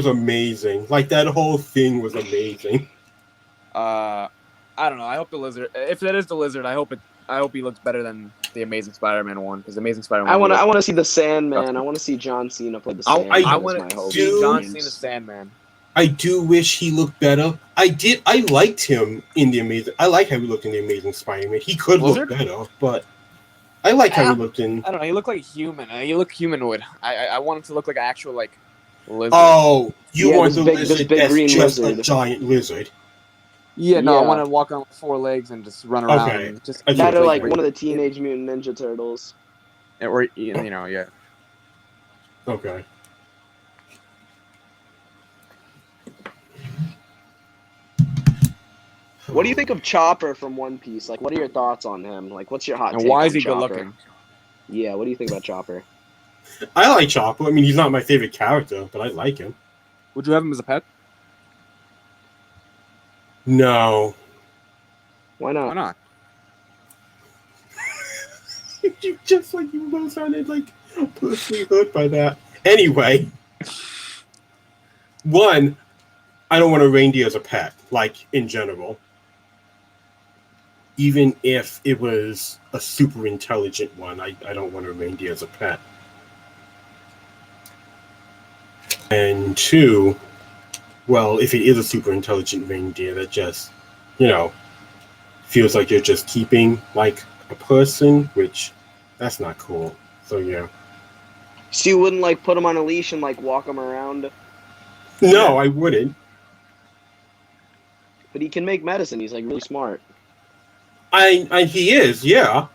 A: amazing. Like that whole thing was amazing.
C: I don't know. I hope the lizard. If that is the lizard, I hope he looks better than the Amazing Spider-Man one because the Amazing Spider-Man one.
B: I want to see the Sandman. I want to see John Cena play the Sandman.
C: I
B: is
C: want
B: my
C: to
B: hope.
C: see
A: do-
C: John Cena Sandman.
A: I do wish he looked better. I liked him in the Amazing. I like how he looked in the Amazing Spider-Man. He could
C: Lizard?
A: look better, but I like how he looked in.
C: I don't know. He looked like a human. He looked humanoid. I want him to look like an actual like lizard.
A: Oh, you want the
B: this
A: lizard
B: big
A: that's
B: green
A: just
B: lizard.
A: a giant lizard?
C: Yeah, no, I
B: Yeah.
C: want to walk on 4 legs and just run around.
A: Okay.
C: And just
A: I
B: That
A: see
B: or
A: what
B: like
A: you're
B: one of the Teenage Mutant Ninja Turtles.
C: or yeah.
A: Okay.
B: What do you think of Chopper from One Piece? Like, what are your thoughts on him? Like, what's your hot
C: And
B: take
C: why
B: on
C: is he good
B: Chopper?
C: looking?
B: Yeah, what do you think about Chopper?
A: I like Chopper. I mean, he's not my favorite character, but I like him.
C: Would you have him as a pet?
A: No.
B: Why
C: Why
B: not?
C: not?
A: You just like you both sounded like personally hurt by that. Anyway, one, I don't want a reindeer as a pet, like in general. Even if it was a super intelligent one, I don't want a reindeer as a pet. And two, well, if it is a super intelligent reindeer that just, feels like you're just keeping like a person, which that's not cool. So yeah.
B: So you wouldn't like put him on a leash and like walk him around?
A: No, I wouldn't.
B: But he can make medicine. He's like really smart.
A: He is, yeah.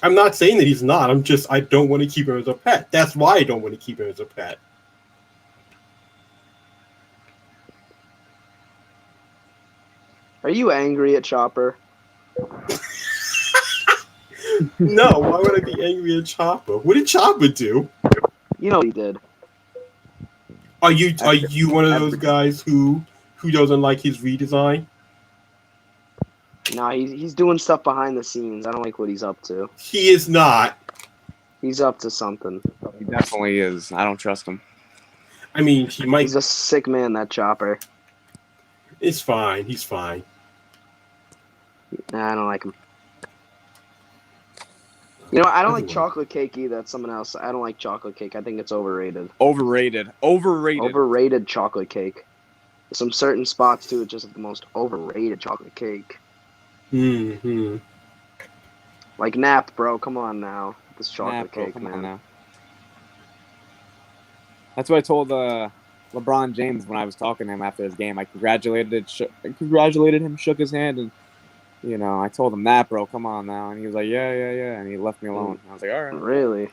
A: I'm not saying that he's not. I don't want to keep him as a pet. That's why I don't want to keep him as a pet.
B: Are you angry at Chopper?
A: No, why would I be angry at Chopper? What did Chopper do?
B: You know what he did.
A: Are you one of those guys who doesn't like his redesign?
B: Nah, he's doing stuff behind the scenes. I don't like what he's up to.
A: He is not.
B: He's up to something.
C: He definitely is. I don't trust him.
A: I mean, he might.
B: He's a sick man, that Chopper.
A: It's fine. He's fine.
B: Nah, I don't like him. You know, I don't like
A: Everyone.
B: chocolate cake either. That's someone else. I don't like chocolate cake. I think it's overrated.
C: Overrated.
B: Overrated chocolate cake. Some certain spots too. It's just the most overrated chocolate cake.
A: Hmm.
B: Like Nap, bro. Come on now. This chocolate
C: Bro,
B: cake,
C: come
B: man.
C: on now. That's what I told LeBron James when I was talking to him after his game. I congratulated him, shook his hand, and I told him that, bro. Come on now, and he was like, yeah, and he left me alone. I was like, all right.
B: Really?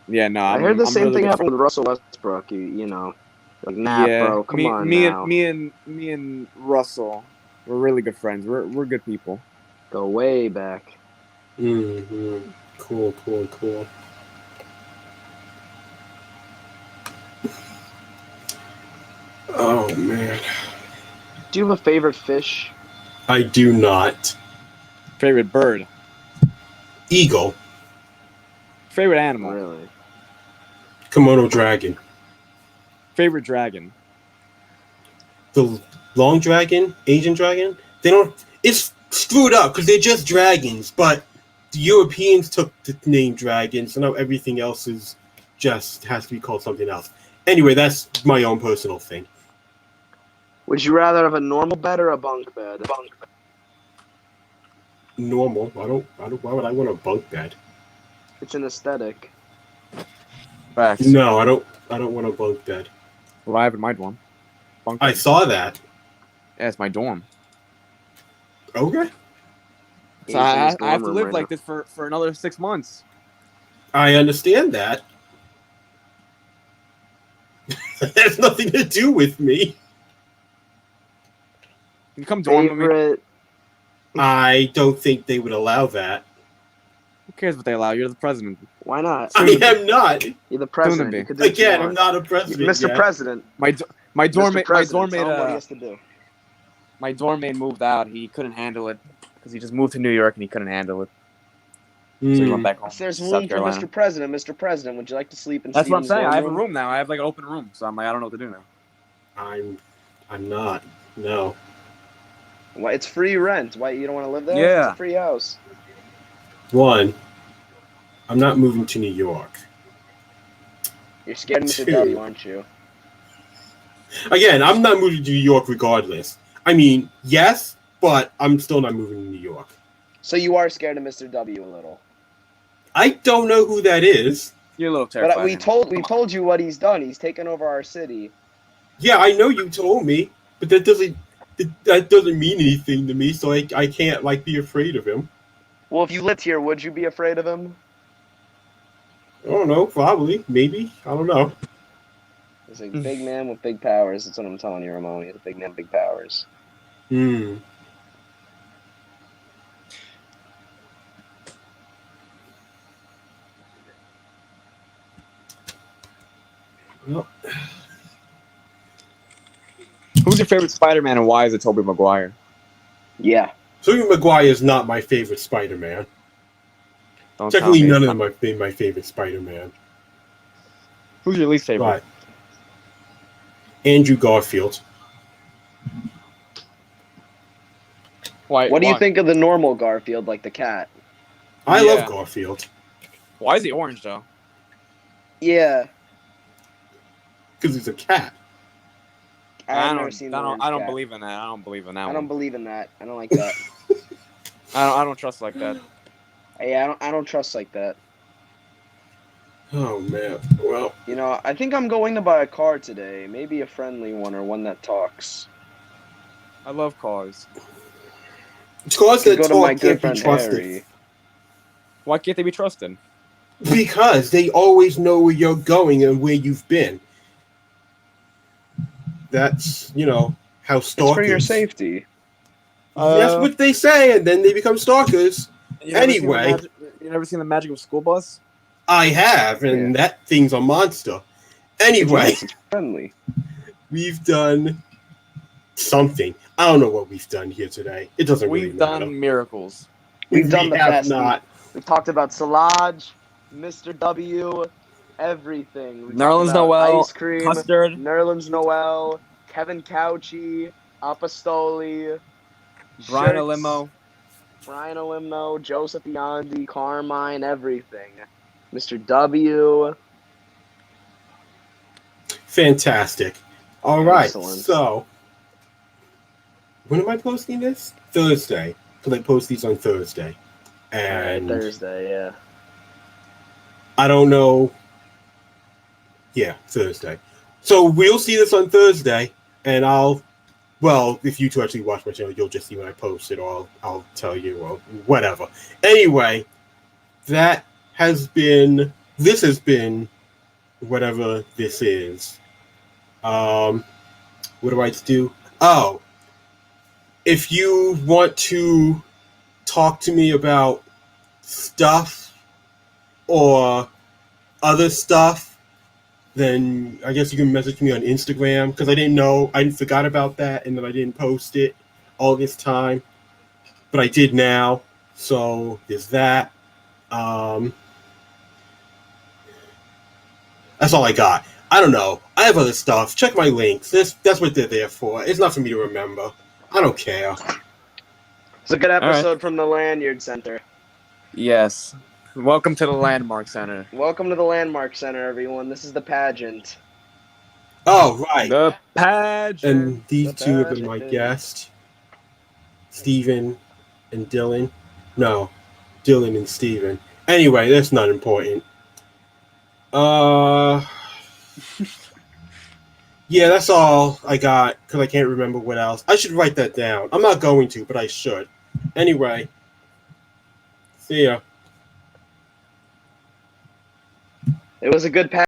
C: Yeah, no.
B: I heard the same
C: really
B: thing
C: good
B: happened with Russell Westbrook. Like Nap, bro. Come on now.
C: Me and Russell, we're really good friends. We're good people.
B: Go way back.
A: Hmm. Cool. Oh man,
B: Do you have a favorite fish?
A: I do not.
C: Favorite bird.
A: Eagle,
C: Favorite animal.
B: Really?
A: Komodo dragon,
C: Favorite dragon.
A: the long dragon, Asian dragon. They don't. It's screwed up because they're just dragons, but the Europeans took the name dragon, so now everything else is just has to be called something else. Anyway, that's my own personal thing.
B: Would you rather have a normal bed or a bunk bed?
A: Normal. I don't. Why would I want a bunk bed?
B: It's an aesthetic.
C: Facts.
A: No, I don't. I don't want a bunk bed.
C: Well, I have in my dorm. Bunk
A: I
C: bed.
A: saw that.
C: Yeah, it's my dorm.
A: Okay.
C: So I have to live like this for another 6 months.
A: I understand that. That has nothing to do with me.
C: You come dorm with me.
B: Favorite.
A: I don't think they would allow that.
C: Who cares what they allow? You're the president.
B: Why not?
A: I am not.
B: You're the president.
C: be.
B: You could do what you
A: Again, I'm
B: want.
A: not a president.
B: Mr.
A: yet.
B: President.
C: My dorm mate.
B: Mr. President, tell him what he has to do.
C: My dorm mate moved out. He couldn't handle it because he just moved to New York and he couldn't handle it. So he went back home.
B: If there's
C: to
B: room
C: South
B: for
C: Carolina.
B: Mr. President, would you like to sleep in
C: That's what I'm
B: Steven's
C: saying. I have a
B: dorm
C: room now. I have like an open room. So I'm like, I don't know what to do now.
A: I'm not. No.
B: Why? It's free rent. Why you don't want to live there?
C: Yeah.
B: It's a free house.
A: One, I'm not moving to New York.
B: You're scared of Mr.
A: Two.
B: W, aren't you?
A: Again, I'm not moving to New York regardless. I mean, yes, but I'm still not moving to New York.
B: So you are scared of Mr. W a little.
A: I don't know who that is.
C: You're a little terrified.
B: But we told you what he's done. He's taken over our city.
A: Yeah, I know you told me, but that doesn't mean anything to me. So I can't like be afraid of him.
B: Well, if you lived here, would you be afraid of him?
A: I don't know. Probably, maybe. I don't know.
B: He's a big man with big powers. That's what I'm telling you, Ramon. He's a big man with big powers.
A: Hmm. Well,
C: Who's your favorite Spider-Man and why is it Tobey Maguire?
B: Yeah.
A: Tobey Maguire is not my favorite Spider-Man.
C: Don't tell
A: Technically,
C: me.
A: none of them have been my favorite Spider-Man.
C: Who's your least favorite?
A: But Andrew Garfield.
C: Why?
B: What do you think of the normal Garfield, like the cat?
A: I
C: Yeah.
A: love Garfield
C: Why is he orange though?
B: Yeah.
A: because he's a cat.
B: I've never seen the orange
C: I don't
B: cat.
C: believe in that. I don't believe in that
B: I
C: one.
B: don't believe in that. I don't like that.
C: I don't trust like that.
B: Yeah, I don't trust like that.
A: Oh man. Well,
B: You know, I think I'm going to buy a car today. Maybe a friendly one or one that talks.
C: I love cars.
A: cars
B: Could
A: that
B: go to my
A: talk
B: good
A: can't be
B: friend
A: trusted
B: Harry.
C: Why can't they be trusted?
A: because they always know where you're going and where you've been. That's how
B: It's
A: stalkers.
B: for your safety.
A: That's what they say, and then they become stalkers. Anyway.
C: You never seen the Magic of School Bus?
A: I have, and that thing's a monster. Anyway,
B: It's friendly.
A: we've done something. I don't know what we've done here today. It doesn't really
C: We've
A: matter.
C: done miracles.
B: We've done the
A: have
B: best.
A: not.
B: We've talked about Salaj, Mr. W, everything. We
C: Nerlens
B: talked about
C: Noel,
B: ice cream,
C: Custard.
B: Nerlens Noel, Kevin Couchy, Apostoli,
C: Brian
B: Shirts,
C: Olimo.
B: Brian Olimno, Joseph Biondi, Carmine, everything. Mr. W.
A: Fantastic. All right.
B: Excellent.
A: So, when am I posting this? Thursday. Because I post these on Thursday. And
B: Thursday, yeah.
A: I don't know. Yeah, Thursday. So we'll see this on Thursday, and if you two actually watch my channel, you'll just see when I post it, or I'll tell you, or whatever. Anyway, this has been whatever this is. What do I do? Oh, if you want to talk to me about stuff or other stuff then I guess you can message me on Instagram because I didn't know. I forgot about that, and then I didn't post it all this time. But I did now. So there's that. That's all I got. I don't know. I have other stuff. Check my links. That's what they're there for. It's not for me to remember. I don't care.
B: It's a good
C: right.
B: episode from the Lanyard Center.
C: Yes. Welcome to the Landmark Center.
B: Welcome to the Landmark Center, everyone. This is the pageant.
A: Oh, right.
C: The pageant.
A: And these
B: The
A: two have been my
B: pageant.
A: guests, Steven and Dylan. No, Dylan and Steven. Anyway, that's not important. Yeah, that's all I got because I can't remember what else. I should write that down. I'm not going to, but I should. Anyway, see ya.
B: It was a good pageant.